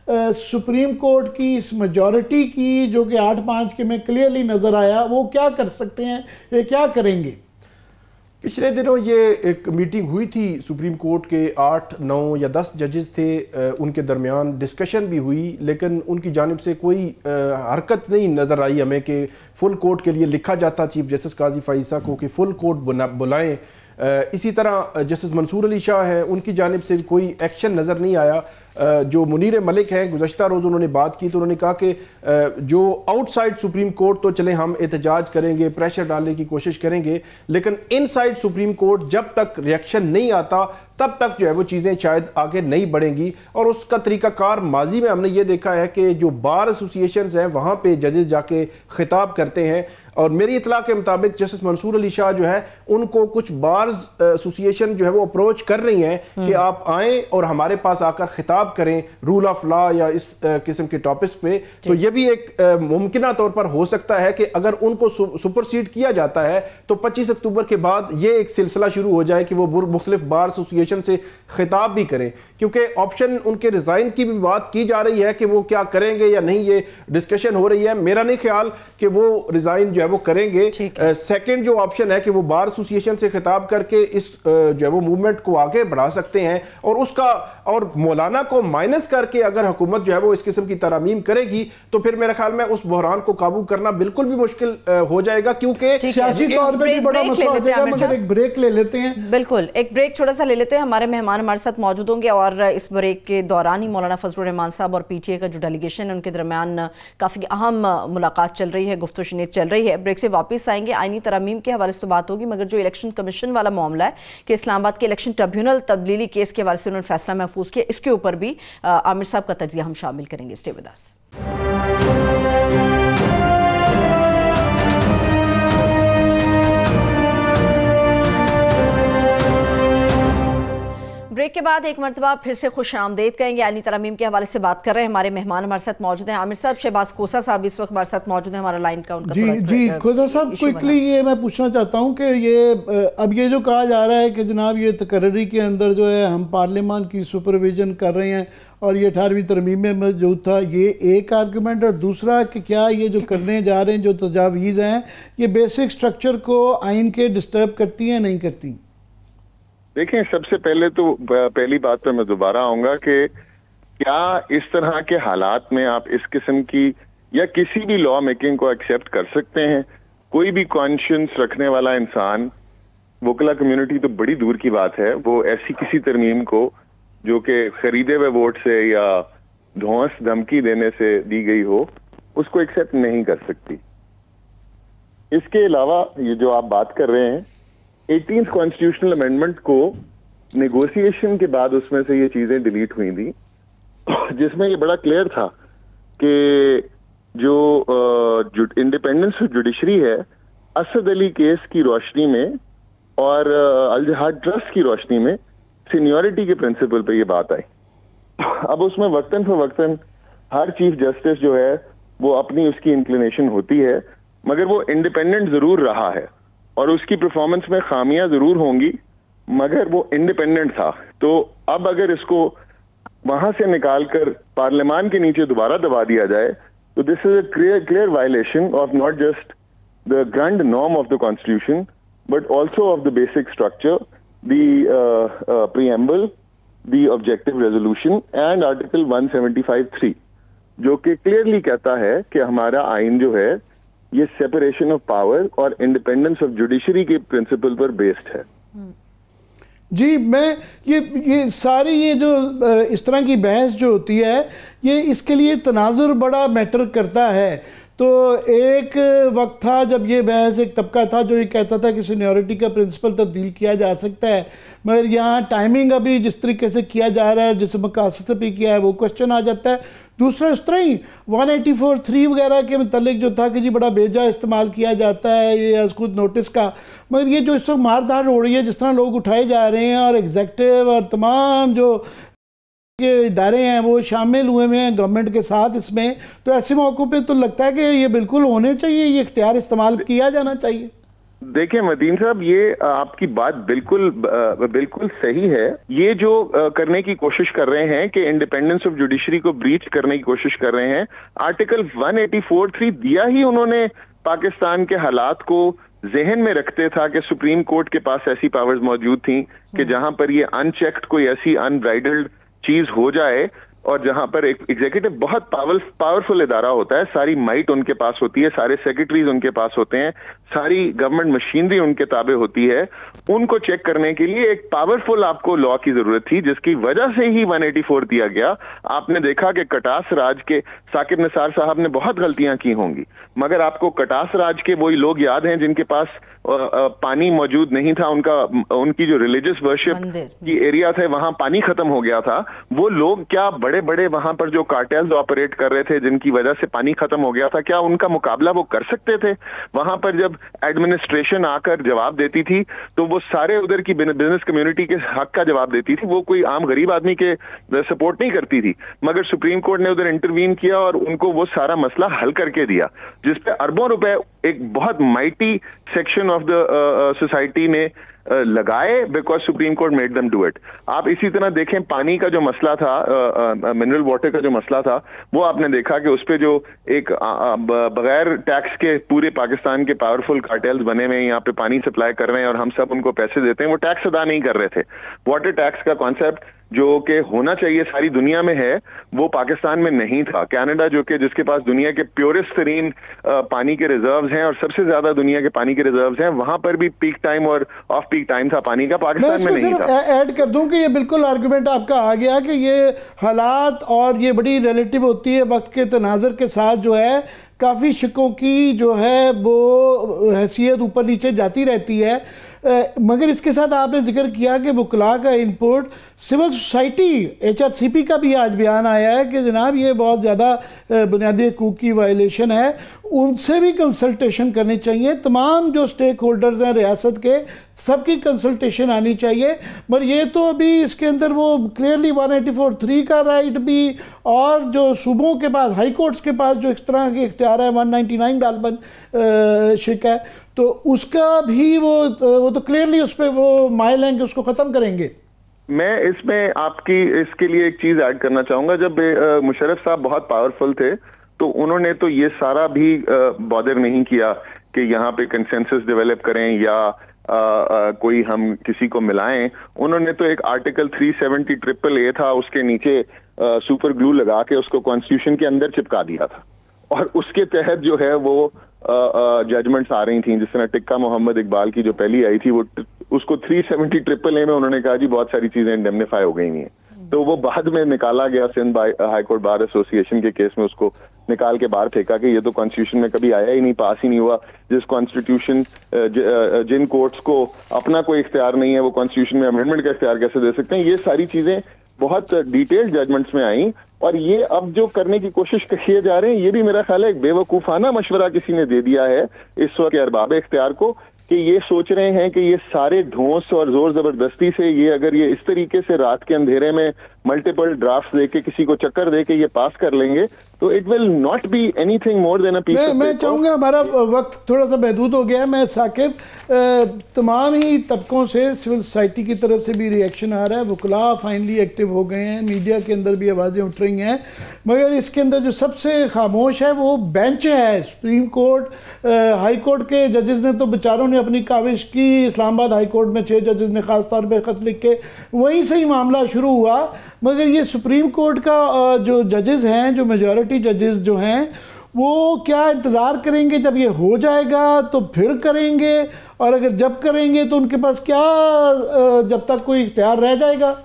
सुप्रीम कोर्ट की इस मेजॉरिटी की, जो कि 8-5 के में क्लियरली नजर आया, वो क्या कर सकते हैं, ये क्या करेंगे? पिछले दिनों ये एक मीटिंग हुई थी सुप्रीम कोर्ट के, 8, 9 या 10 जजेस थे, उनके दरमियान डिस्कशन भी हुई, लेकिन उनकी जानिब से कोई हरकत नहीं नज़र आई हमें कि फुल कोर्ट के लिए लिखा जाता चीफ जस्टिस काजी फाइसा को कि फुल कोर्ट बुलाएं। इसी तरह जस्टिस मंसूर अली शाह हैं, उनकी जानिब से कोई एक्शन नज़र नहीं आया। जो मुनीर मलिक हैं, गुज़श्ता रोज़ उन्होंने बात की तो उन्होंने कहा कि जो आउटसाइड सुप्रीम कोर्ट तो चले हम एहतजाज करेंगे, प्रेशर डालने की कोशिश करेंगे, लेकिन इनसाइड सुप्रीम कोर्ट जब तक रिएक्शन नहीं आता तब तक जो है वो चीज़ें शायद आगे नहीं बढ़ेंगी। और उसका तरीक़ाकार माजी में हमने ये देखा है कि जो बार एसोसिएशंस हैं वहाँ पे जजेस जाके खिताब करते हैं, और मेरी इतला के मुताबिक जस्टिस मंसूर अली शाह जो है उनको कुछ बार्स एसोसिएशन जो है वो अप्रोच कर रही हैं कि आप आएँ और हमारे पास आकर खिताब करें रूल ऑफ लॉ या इस किस्म के टॉपिक्स पे। तो ये भी एक मुमकिना तौर पर हो सकता है कि अगर उनको सुपरसीड किया जाता है तो 25 अक्टूबर के बाद ये एक सिलसिला शुरू हो जाए कि वो मुख्तलिफ बार एसोसिएशन से खिताब भी करें, क्योंकि ऑप्शन उनके रिजाइन की भी बात की जा रही है कि वो क्या करेंगे या नहीं, ये डिस्कशन हो रही है। मेरा नहीं ख्याल कि वो रिजाइन जो है वो करेंगे। सेकंड जो ऑप्शन है कि वो बार एसोसिएशन से खिताब करके इस जो है वो मूवमेंट को आगे बढ़ा सकते हैं, और उसका और मौलाना को माइनस करके अगर हुकूमत जो है वो इस किस्म की तरमीम करेगी तो फिर मेरे ख्याल में उस बहरान को काबू करना बिल्कुल भी मुश्किल हो जाएगा, क्योंकि सियासी तौर पे भी बड़ा मसला हो जाएगा। मगर एक ब्रेक ले लेते हैं, बिल्कुल एक ब्रेक छोटा सा ले लेते हैं। हमारे मेहमान हमारे साथ मौजूद होंगे और इस ब्रेक के दौरान ही मौलाना फजलुर रहमान साहब और PTI का जो डेलीगेशन है उनके दरमियान काफ़ी अहम मुलाकात चल रही है, गुफ्तगू चल रही है। ब्रेक से वापस आएंगे, आईनी तरमीम के हवाले से बात होगी, मगर जो इलेक्शन कमीशन वाला मामला है कि इस्लामाबाद के इलेक्शन ट्रिब्यूनल तब्दीली केस के हवाले से उन्होंने फैसला महफूज किया, इसके ऊपर भी आमिर साहब का तज्जिया हम शामिल करेंगे। Stay with us. ब्रेक के बाद एक मरतबा फिर से खुश आमदेद कहेंगे। आईनी तरमीम के हवाले से बात कर रहे हैं, हमारे मेहमान हमारे साथ मौजूद हैं। आमिर साहब, शहबाज खोसा साहब इस वक्त हमारे साथ मौजूद हैं, हमारा लाइन का उनका जी खोसा साहब क्विकली ये मैं पूछना चाहता हूं कि ये अब ये जो कहा जा रहा है कि जनाब ये तकर्री के अंदर जो है हम पार्लियामान की सुपरविजन कर रहे हैं और ये 18वीं तरमीम में मौजूद था, ये एक आर्गूमेंट, और दूसरा कि क्या ये जो करने जा रहे हैं जो तजावीज़ हैं ये बेसिक स्ट्रक्चर को आइन के डिस्टर्ब करती हैं नहीं करती? देखें, सबसे पहले तो पहली बात पर मैं दोबारा आऊंगा कि क्या इस तरह के हालात में आप इस किस्म की या किसी भी लॉ मेकिंग को एक्सेप्ट कर सकते हैं? कोई भी कॉन्शियंस रखने वाला इंसान, वकला कम्युनिटी तो बड़ी दूर की बात है, वो ऐसी किसी तरमीम को जो कि खरीदे हुए वोट से या धौंस धमकी देने से दी गई हो, उसको एक्सेप्ट नहीं कर सकती। इसके अलावा ये जो आप बात कर रहे हैं 18th कॉन्स्टिट्यूशनल अमेंडमेंट को नेगोशिएशन के बाद उसमें से ये चीजें डिलीट हुई थी, जिसमें ये बड़ा क्लियर था कि जो इंडिपेंडेंस ऑफ जुडिशरी है, असद अली केस की रोशनी में और अल जिहाद ट्रस्ट की रोशनी में सीनियरिटी के प्रिंसिपल पे ये बात आई। अब उसमें वक्तन फवक्तन हर चीफ जस्टिस जो है वो अपनी उसकी इंक्लिनेशन होती है, मगर वो इंडिपेंडेंट जरूर रहा है और उसकी परफॉर्मेंस में खामियां जरूर होंगी, मगर वो इंडिपेंडेंट था। तो अब अगर इसको वहां से निकालकर पार्लियामान के नीचे दोबारा दबा दिया जाए तो this is a clear violation of not just the grand norm of the constitution but also of the basic structure, the preamble, the objective resolution and article 175(3) जो कि क्लियरली कहता है कि हमारा आइन जो है ये सेपरेशन ऑफ पावर और इंडिपेंडेंस ऑफ जुडिशरी के प्रिंसिपल पर बेस्ड है। जी, मैं ये सारी ये जो इस तरह की बहस जो होती है ये इसके लिए तनाजुर बड़ा मैटर करता है। तो एक वक्त था जब ये बहस, एक तबका था जो ये कहता था कि सीनियरिटी का प्रिंसिपल तब्दील किया जा सकता है, मगर यहाँ टाइमिंग अभी जिस तरीके से किया जा रहा है, जिस मकासद से भी किया है, वो क्वेश्चन आ जाता है। दूसरा इस तरह ही 184(3) वगैरह के मतलब जो था कि जी बड़ा बेजा इस्तेमाल किया जाता है ये आज खुद नोटिस का, मगर ये जो इस वक्त मारधाड़ हो रही है, जिस तरह लोग उठाए जा रहे हैं और एग्जेक्टिव और तमाम जो ये इदारे हैं वो शामिल हुए हुए हैं गवर्नमेंट के साथ इसमें, तो ऐसे मौक़ों पे तो लगता है कि ये बिल्कुल होने चाहिए, ये इख्तियार इस्तेमाल किया जाना चाहिए। देखिए मतीन साहब, ये आपकी बात बिल्कुल सही है। ये जो करने की कोशिश कर रहे हैं कि इंडिपेंडेंस ऑफ जुडिशरी को ब्रीच करने की कोशिश कर रहे हैं, आर्टिकल 184(3) दिया ही उन्होंने पाकिस्तान के हालात को जहन में रखते था कि सुप्रीम कोर्ट के पास ऐसी पावर्स मौजूद थी कि जहां पर ये अनचेक्ड कोई ऐसी अनब्राइडल्ड चीज हो जाए और जहां पर एक एग्जीक्यूटिव बहुत पावरफुल इदारा होता है, सारी माइट उनके पास होती है, सारे सेक्रेटरीज उनके पास होते हैं, सारी गवर्नमेंट मशीनरी उनके ताबे होती है, उनको चेक करने के लिए एक पावरफुल आपको लॉ की जरूरत थी, जिसकी वजह से ही 184 दिया गया। आपने देखा कि कटास राज के साकिब निसार साहब ने बहुत गलतियां की होंगी, मगर आपको कटास राज के वही लोग याद हैं जिनके पास पानी मौजूद नहीं था, उनकी जो रिलीजियस वर्शिप की एरिया थे वहां पानी खत्म हो गया था। वो लोग क्या बड़े बड़े वहां पर जो कार्टेल्स ऑपरेट कर रहे थे जिनकी वजह से पानी खत्म हो गया था, क्या उनका मुकाबला वो कर सकते थे? वहां पर जब एडमिनिस्ट्रेशन आकर जवाब देती थी तो वो सारे उधर की बिजनेस कम्युनिटी के हक का जवाब देती थी, वो कोई आम गरीब आदमी के सपोर्ट नहीं करती थी। मगर सुप्रीम कोर्ट ने उधर इंटरवीन किया और उनको वो सारा मसला हल करके दिया, जिसपे अरबों रुपए एक बहुत mighty section of the society ने लगाए, because supreme court made them do it. आप इसी तरह देखें, पानी का जो मसला था, मिनरल वाटर का जो मसला था, वो आपने देखा कि उस पे जो एक बगैर टैक्स के पूरे पाकिस्तान के पावरफुल कार्टेल्स बने हुए यहाँ पे पानी सप्लाई कर रहे हैं और हम सब उनको पैसे देते हैं, वो टैक्स अदा नहीं कर रहे थे। वाटर टैक्स का कॉन्सेप्ट जो कि होना चाहिए सारी दुनिया में है, वो पाकिस्तान में नहीं था। कनाडा जो कि जिसके पास दुनिया के प्योरेस्ट तरीन पानी के रिजर्व्स हैं और सबसे ज्यादा दुनिया के पानी के रिजर्व्स हैं, वहां पर भी पीक टाइम और ऑफ पीक टाइम था पानी का, पाकिस्तान में नहीं था। ऐड कर दूं कि ये बिल्कुल आर्गुमेंट आपका आ गया कि ये हालात और ये बड़ी रिलेटिव होती है, वक्त के तनाज़ुर के साथ जो है काफ़ी शिकों की जो है वो हैसियत ऊपर नीचे जाती रहती है। मगर इसके साथ आपने जिक्र किया कि वकला का इनपुट, सिविल सोसाइटी HRCP का भी आज बयान आया है कि जनाब ये बहुत ज़्यादा बुनियादी हकूक़ की वायलेशन है, उनसे भी कंसल्टेशन करनी चाहिए। तमाम जो स्टेक होल्डर्स हैं रियासत के, सबकी कंसल्टेशन आनी चाहिए। मगर ये तो अभी इसके अंदर वो क्लियरली 184(3) का राइट भी, और जो सूबों के पास, हाई कोर्ट्स के पास जो इस तरह के इख्तियार है, 199 गालबन शिक है, तो उसका भी वो तो क्लियरली उस पर वो माइल हैं कि उसको ख़त्म करेंगे। मैं इसमें आपकी इसके लिए एक चीज़ ऐड करना चाहूँगा। जब मुशर्रफ साहब बहुत पावरफुल थे तो उन्होंने तो ये सारा भी बॉदर नहीं किया कि यहाँ पे कंसेंसस डेवलप करें या कोई हम किसी को मिलाएं। उन्होंने तो एक आर्टिकल 370(AAA) था, उसके नीचे सुपर ग्लू लगा के उसको कॉन्स्टिट्यूशन के अंदर चिपका दिया था और उसके तहत जो है वो जजमेंट्स आ रही थी। जिस तरह टिक्का मोहम्मद इकबाल की जो पहली आई थी, वो उसको 370(AAA) में उन्होंने कहा जी बहुत सारी चीजें इंडेमनिफाई हो गई हैं, तो वो बाद में निकाला गया। Sindh high court bar association के केस में उसको निकाल के बाहर फेंका कि ये तो कॉन्स्टिट्यूशन में कभी आया ही नहीं, पास ही नहीं हुआ। जिस कॉन्स्टिट्यूशन जिन कोर्ट्स को अपना कोई इख्तियार नहीं है, वो कॉन्स्टिट्यूशन में अमेंडमेंट का इख्तियार कैसे दे सकते हैं? ये सारी चीजें बहुत डिटेल्ड जजमेंट्स में आई, और ये अब जो करने की कोशिश किए जा रहे हैं ये भी मेरा ख्याल है एक बेवकूफाना मशवरा किसी ने दे दिया है इस वक्त अरबाब इख्तियार को, कि ये सोच रहे हैं कि ये सारे ढोंस और जोर जबरदस्ती से ये अगर ये इस तरीके से रात के अंधेरे में मल्टीपल ड्राफ्ट देके किसी को चक्कर देके ये पास कर लेंगे तो it will not be anything more than a piece of paper. मैं चाहूँगा, हमारा वक्त थोड़ा सा महदूद हो गया है। मैं साकिब, तमाम ही तबकों से सिविल सोसाइटी की तरफ से भी रिएक्शन आ रहा है, वकला फाइनली एक्टिव हो गए हैं, मीडिया के अंदर भी आवाज़ें उठ रही हैं, मगर इसके अंदर जो सबसे खामोश है वो बेंच है। सुप्रीम कोर्ट, हाई कोर्ट के जजेस ने तो बेचारों ने अपनी काविश की, इस्लामाबाद हाई कोर्ट में 6 जजेस ने ख़ास तौर पर ख़त लिख के वहीं से ही मामला शुरू हुआ, मगर ये सुप्रीम कोर्ट का जो जजेस हैं, जो मेजॉरिटी जजेस जो हैं, वो क्या इंतज़ार करेंगे जब ये हो जाएगा तो फिर करेंगे, और अगर जब करेंगे तो उनके पास क्या जब तक कोई इख्तियार रह जाएगा?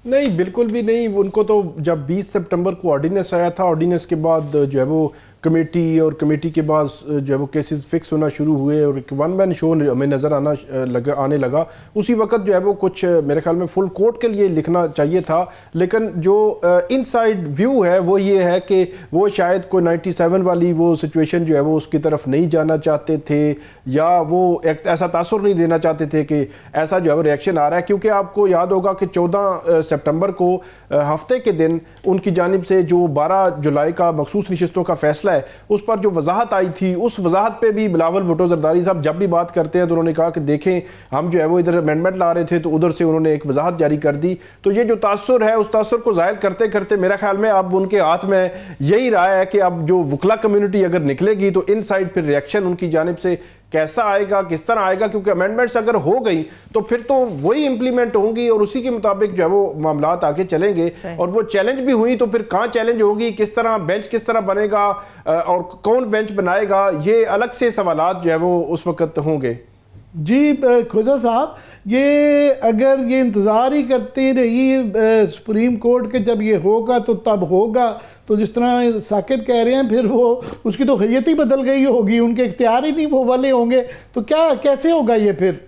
नहीं, बिल्कुल भी नहीं। उनको तो जब 20 सितंबर को ऑर्डिनेंस आया था, ऑर्डिनेंस के बाद जो है वो कमेटी, और कमेटी के बाद जो है वो केसेस फिक्स होना शुरू हुए और एक वन मैन शो हमें नज़र आने लगा। उसी वक्त जो है वो कुछ मेरे ख्याल में फुल कोर्ट के लिए लिखना चाहिए था, लेकिन जो इनसाइड व्यू है वो ये है कि वो शायद कोई 97 वाली वो सिचुएशन जो है वो उसकी तरफ नहीं जाना चाहते थे, या वो एक ऐसा तासुर नहीं देना चाहते थे कि ऐसा जो है वो रिएक्शन आ रहा है। क्योंकि आपको याद होगा कि 14 सितंबर को हफ्ते के दिन उनकी जानिब से जो 12 जुलाई का मखसूस नशिस्तों का फैसला है उस पर जो वजाहत आई थी, उस वजाहत पे भी बिलावल भुट्टो जरदारी साहब जब भी बात करते हैं तो उन्होंने कहा कि देखें हम जो है वो इधर अमेंडमेंट ला रहे थे तो उधर से उन्होंने एक वजाहत जारी कर दी। तो ये जो तासुर है उस तासुर को जाहिर करते करते मेरा ख्याल में अब उनके हाथ में यही रहा है कि अब जो वकला कम्युनिटी अगर निकलेगी तो इन साइड फिर रिएक्शन उनकी जानिब से कैसा आएगा, किस तरह आएगा, क्योंकि अमेंडमेंट्स अगर हो गई तो फिर तो वही इंप्लीमेंट होंगी और उसी के मुताबिक जो है वो मामलात आगे चलेंगे। और वो चैलेंज भी हुई तो फिर कहाँ चैलेंज होगी, किस तरह बेंच किस तरह बनेगा और कौन बेंच बनाएगा, ये अलग से सवालात जो है वो उस वक्त होंगे। जी खुजा साहब, ये अगर ये इंतज़ार ही करती रही सुप्रीम कोर्ट के जब ये होगा तो तब होगा, तो जिस तरह साकिब कह रहे हैं फिर वो उसकी तो हैयत ही बदल गई होगी, उनके इख्तियार ही नहीं वो वाले होंगे, तो क्या कैसे होगा ये फिर?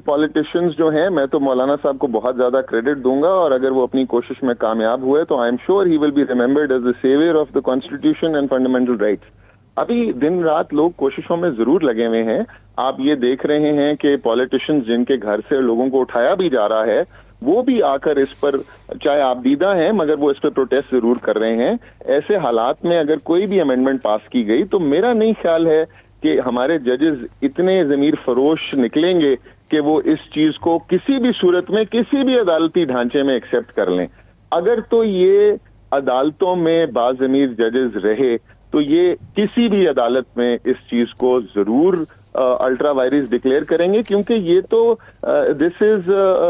पॉलिटिशियंस जो हैं, मैं तो मौलाना साहब को बहुत ज्यादा क्रेडिट दूंगा, और अगर वो अपनी कोशिश में कामयाब हुए तो I am sure he will be remembered as the saviour of the constitution and fundamental rights. अभी दिन रात लोग कोशिशों में जरूर लगे हुए हैं। आप ये देख रहे हैं कि पॉलिटिशियंस जिनके घर से लोगों को उठाया भी जा रहा है वो भी आकर इस पर, चाहे आप दीदा हैं मगर वो इस पर प्रोटेस्ट जरूर कर रहे हैं। ऐसे हालात में अगर कोई भी अमेंडमेंट पास की गई तो मेरा नहीं ख्याल है कि हमारे जजेस इतने जमीर फरोश निकलेंगे कि वो इस चीज को किसी भी सूरत में किसी भी अदालती ढांचे में एक्सेप्ट कर लें। अगर तो ये अदालतों में बाज़मीर जजेस रहे तो ये किसी भी अदालत में इस चीज को जरूर अल्ट्रा वायरस डिक्लेयर करेंगे, क्योंकि ये तो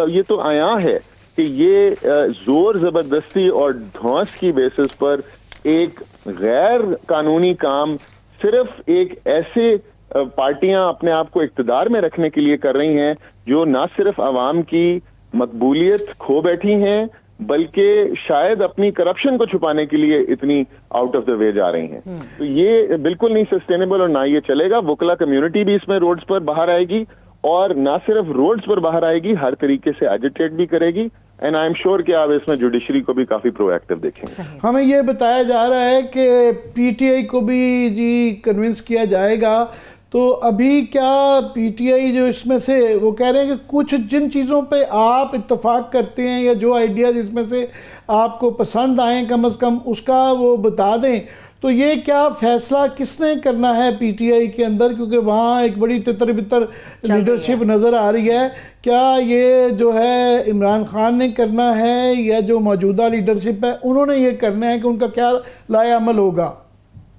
ये तो आया है कि ये जोर जबरदस्ती और धौंस की बेसिस पर एक गैर कानूनी काम सिर्फ एक ऐसे पार्टियां अपने आप को इक्तदार में रखने के लिए कर रही हैं जो ना सिर्फ अवाम की मकबूलियत खो बैठी हैं बल्कि शायद अपनी करप्शन को छुपाने के लिए इतनी आउट ऑफ द वे जा रही हैं। तो ये बिल्कुल नहीं सस्टेनेबल और ना ये चलेगा। वकला कम्युनिटी भी इसमें रोड्स पर बाहर आएगी, और ना सिर्फ रोड्स पर बाहर आएगी, हर तरीके से एजिटेट भी करेगी। एंड आई एम श्योर कि आप इसमें जुडिशरी को भी काफी प्रोएक्टिव देखेंगे। हमें ये बताया जा रहा है कि पीटीआई को भी जी कन्विंस किया जाएगा, तो अभी क्या पीटीआई जो इसमें से वो कह रहे हैं कि कुछ जिन चीज़ों पे आप इत्तेफाक करते हैं या जो आइडियाज़ इसमें से आपको पसंद आए कम से कम उसका वो बता दें, तो ये क्या फैसला किसने करना है पीटीआई के अंदर, क्योंकि वहाँ एक बड़ी तितर बितर लीडरशिप नज़र आ रही है। क्या ये जो है इमरान खान ने करना है या जो मौजूदा लीडरशिप है उन्होंने ये करना है, कि उनका क्या लाए अमल होगा?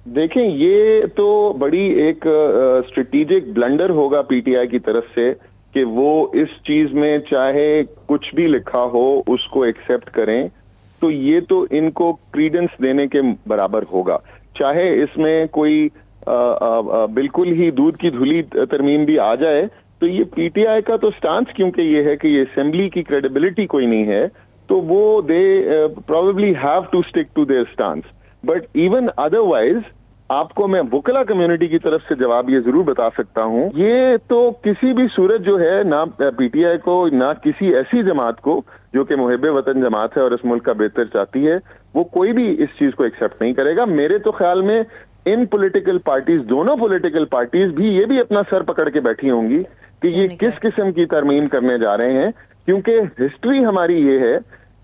देखें, ये तो बड़ी एक स्ट्रेटेजिक ब्लंडर होगा पीटीआई की तरफ से कि वो इस चीज में चाहे कुछ भी लिखा हो उसको एक्सेप्ट करें, तो ये तो इनको क्रीडेंस देने के बराबर होगा। चाहे इसमें कोई बिल्कुल ही दूध की धुली तरमीम भी आ जाए, तो ये पीटीआई का तो स्टांस क्योंकि ये है कि ये असेंबली की क्रेडिबिलिटी कोई नहीं है, तो वो they probably have to stick to their stance. But even otherwise आपको मैं वकला कम्युनिटी की तरफ से जवाब ये जरूर बता सकता हूँ, ये तो किसी भी सूरत जो है ना पीटीआई को ना किसी ऐसी जमात को जो कि मुहिब वतन जमात है और इस मुल्क का बेहतर चाहती है, वो कोई भी इस चीज को एक्सेप्ट नहीं करेगा। मेरे तो ख्याल में इन पॉलिटिकल पार्टीज, दोनों पॉलिटिकल पार्टीज भी ये भी अपना सर पकड़ के बैठी होंगी कि ये किस किस्म की तरमीम करने जा रहे हैं, क्योंकि हिस्ट्री हमारी ये है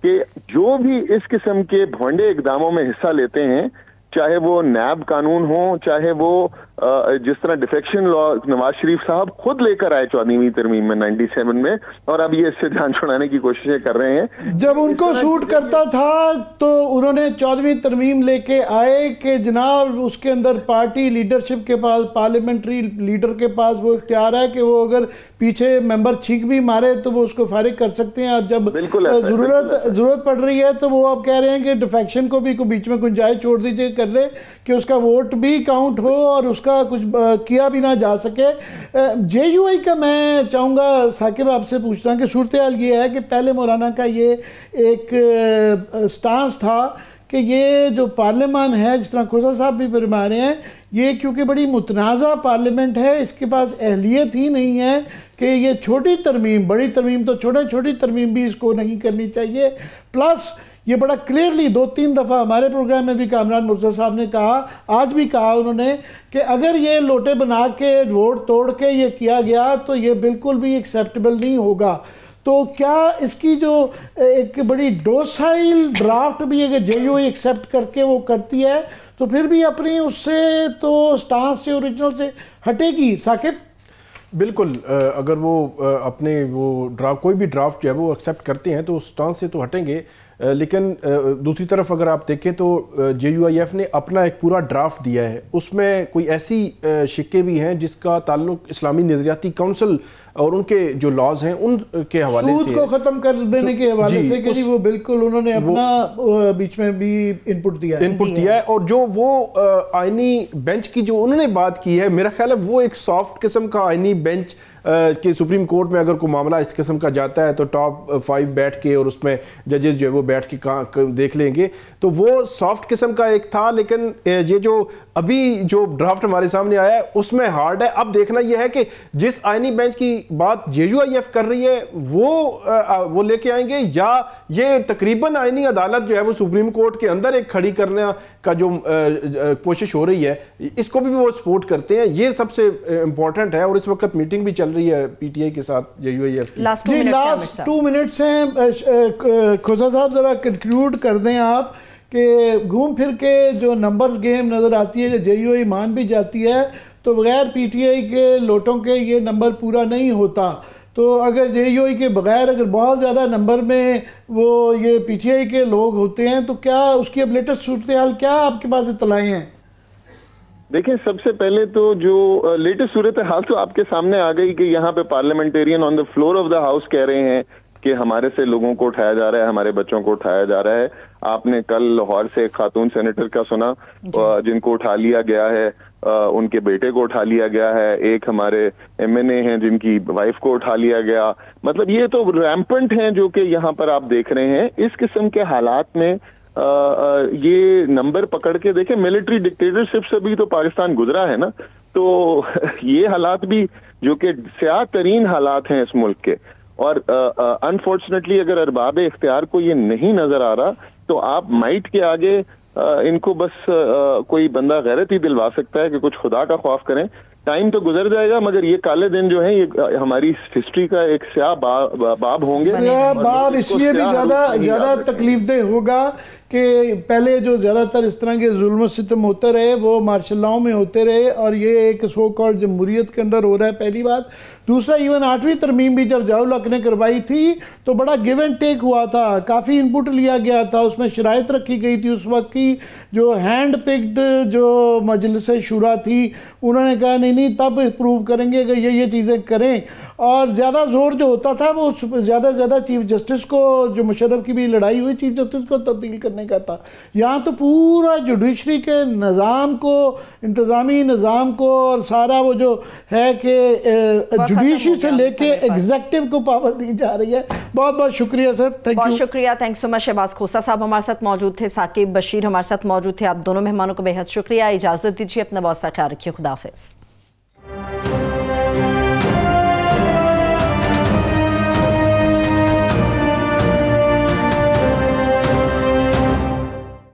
कि जो भी इस किस्म के भोंडे इकदामों में हिस्सा लेते हैं, चाहे वो नैब कानून हो, चाहे वो जिस तरह डिफेक्शन लॉ नवाज शरीफ साहब खुद लेकर आए 14वीं तरमीम में 97 में, और अब ये इससे ध्यान छुड़ाने की कोशिशें कर रहे हैं। जब उनको सूट करता था तो उन्होंने 14वीं तरमीम लेके आए कि जनाब उसके अंदर पार्टी लीडरशिप के पास, पार्लियामेंट्री लीडर के पास वो इख्तियार है कि वो अगर पीछे मेंबर छींक भी मारे तो वो उसको फारिग कर सकते हैं। अब जब जरूरत पड़ रही है तो वो अब कह रहे हैं कि डिफेक्शन को भी बीच में गुंजाइश छोड़ दीजिए, कर दे कि उसका वोट भी काउंट हो और उसका कुछ किया भी ना जा सके। जेयूआई का मैं चाहूँगा साकिब आपसे पूछना कि सूरत हाल ये है कि पहले मौलाना का ये एक स्टांस था कि ये जो पार्लियामान है, जिस तरह खोसा साहब भी फरमा रहे हैं, ये क्योंकि बड़ी मुतनाज़ा पार्लियामेंट है, इसके पास अहलियत ही नहीं है कि ये छोटी तरमीम, बड़ी तरमीम तो छोटी तरमीम भी इसको नहीं करनी चाहिए। प्लस ये बड़ा क्लियरली 2-3 दफ़ा हमारे प्रोग्राम में भी कामरान मुर्तज़ा साहब ने कहा, आज भी कहा उन्होंने कि अगर ये लोटे बना के वोट तोड़ के ये किया गया तो ये बिल्कुल भी एक्सेप्टेबल नहीं होगा। तो क्या इसकी जो एक बड़ी डोसाइल ड्राफ्ट भी अगर जेयूआई एक्सेप्ट करके वो करती है तो फिर भी अपनी उससे तो स्टांस से, ओरिजिनल से हटेगी? साकिब बिल्कुल, अगर वो अपने वो ड्राफ्ट, कोई भी ड्राफ्ट जो है वो एक्सेप्ट करते हैं तो स्टांस से तो हटेंगे, लेकिन दूसरी तरफ अगर आप देखें तो जेयूआईएफ ने अपना एक पूरा ड्राफ्ट दिया है, उसमें कोई ऐसी शिक्के भी हैं जिसका ताल्लुक इस्लामी नज़रियाती काउंसिल और उनके जो लॉज हैं उनके हवाले से, सूद को ख़त्म कर देने के हवाले से कि वो बिल्कुल उन्होंने अपना बीच में भी इनपुट दिया है। और जो वो आईनी बेंच की जो उन्होंने बात की है, मेरा ख्याल है वो एक सॉफ्ट किस्म का आईनी बेंच कि सुप्रीम कोर्ट में अगर कोई मामला इस किस्म का जाता है तो टॉप 5 बैठ के और उसमें जजेस जो है वो बैठ के देख लेंगे, तो वो सॉफ्ट किस्म का एक था। लेकिन ये जो अभी जो ड्राफ्ट हमारे सामने आया है उसमें हार्ड है। अब देखना यह है कि जिस आईनी बेंच की बात जेयूआईएफ कर रही है वो लेके आएंगे, या ये तकरीबन आईनी अदालत जो है वो सुप्रीम कोर्ट के अंदर एक खड़ी करने का जो कोशिश हो रही है, इसको भी वो सपोर्ट करते हैं। ये सबसे इंपॉर्टेंट है और इस वक्त मीटिंग भी चल रही है पीटीआई के साथ जेयूआईएफ की। लास्ट 2 मिनट्स हैं, खोसा साहब जरा कंक्लूड कर दें आप कि घूम फिर के जो नंबर्स गेम नज़र आती है कि जेयूआई मान भी जाती है तो बगैर पीटीआई के लोटों के ये नंबर पूरा नहीं होता। तो अगर जेयूआई के बगैर अगर बहुत ज़्यादा नंबर में वो ये पीटीआई के लोग होते हैं तो क्या उसकी अब लेटेस्ट सूरत हाल क्या आपके पास इत्तलाएं हैं? देखिए, सबसे पहले तो जो लेटेस्ट सूरत हाल तो आपके सामने आ गई कि यहाँ पे parliamentarian on the floor of the house कह रहे हैं कि हमारे से लोगों को उठाया जा रहा है, हमारे बच्चों को उठाया जा रहा है। आपने कल लाहौर से एक खातून सेनेटर का सुना जिनको उठा लिया गया है, उनके बेटे को उठा लिया गया है, एक हमारे एमएनए हैं जिनकी वाइफ को उठा लिया गया। मतलब ये तो रैम्पेंट हैं जो कि यहाँ पर आप देख रहे हैं। इस किस्म के हालात में ये नंबर पकड़ के देखें, मिलिट्री डिक्टेटरशिप से भी तो पाकिस्तान गुजरा है ना, तो ये हालात भी जो कि स्याह तरीन हालात हैं इस मुल्क के, और अनफॉर्चुनेटली अगर अरबाब इख्तियार को ये नहीं नजर आ रहा तो आप माइट के आगे इनको बस कोई बंदा गैरत ही दिलवा सकता है कि कुछ खुदा का खौफ करें। टाइम तो गुजर जाएगा मगर ये काले दिन जो है ये हमारी हिस्ट्री का एक स्याह बाब होंगे। स्याह बाब इसलिए भी ज्यादा तकलीफदेह होगा कि पहले जो ज़्यादातर इस तरह के जुल्म सितम होते रहे वो मार्शल लॉ में होते रहे और ये एक सो कॉल्ड जमहूरियत के अंदर हो रहा है, पहली बात। दूसरा, इवन 8वीं तरमीम भी जब ज़ियाउल हक ने करवाई थी तो बड़ा गिव एंड टेक हुआ था, काफ़ी इनपुट लिया गया था, उसमें शराइत रखी गई थी। उस वक्त की जो हैंड पिक्ड जो मजलिस शुरा थी उन्होंने कहा नहीं नहीं तब प्रूव करेंगे कि ये चीज़ें करें। और ज़्यादा जोर जो होता था वो ज़्यादा से ज़्यादा चीफ जस्टिस को, जो मुशर्रफ की भी लड़ाई हुई चीफ जस्टिस को तब्दील करने का था। यहाँ तो पूरा जुडिशरी के निज़ाम को, इंतज़ामी निज़ाम को, और सारा वो जो है कि जुडिशरी से लेके एग्जेक्टिव को पावर दी जा रही है। बहुत बहुत शुक्रिया सर, थैंक यू। बहुत शुक्रिया, थैंक सो मच। शहबाज खोसा साहब हमारे साथ मौजूद थे, साकिब बशीर हमारे साथ मौजूद थे। आप दोनों मेहमानों को बेहद शुक्रिया। इजाज़त दीजिए, अपना बहुत सा ख्याल रखिए, खुदा हाफिज़।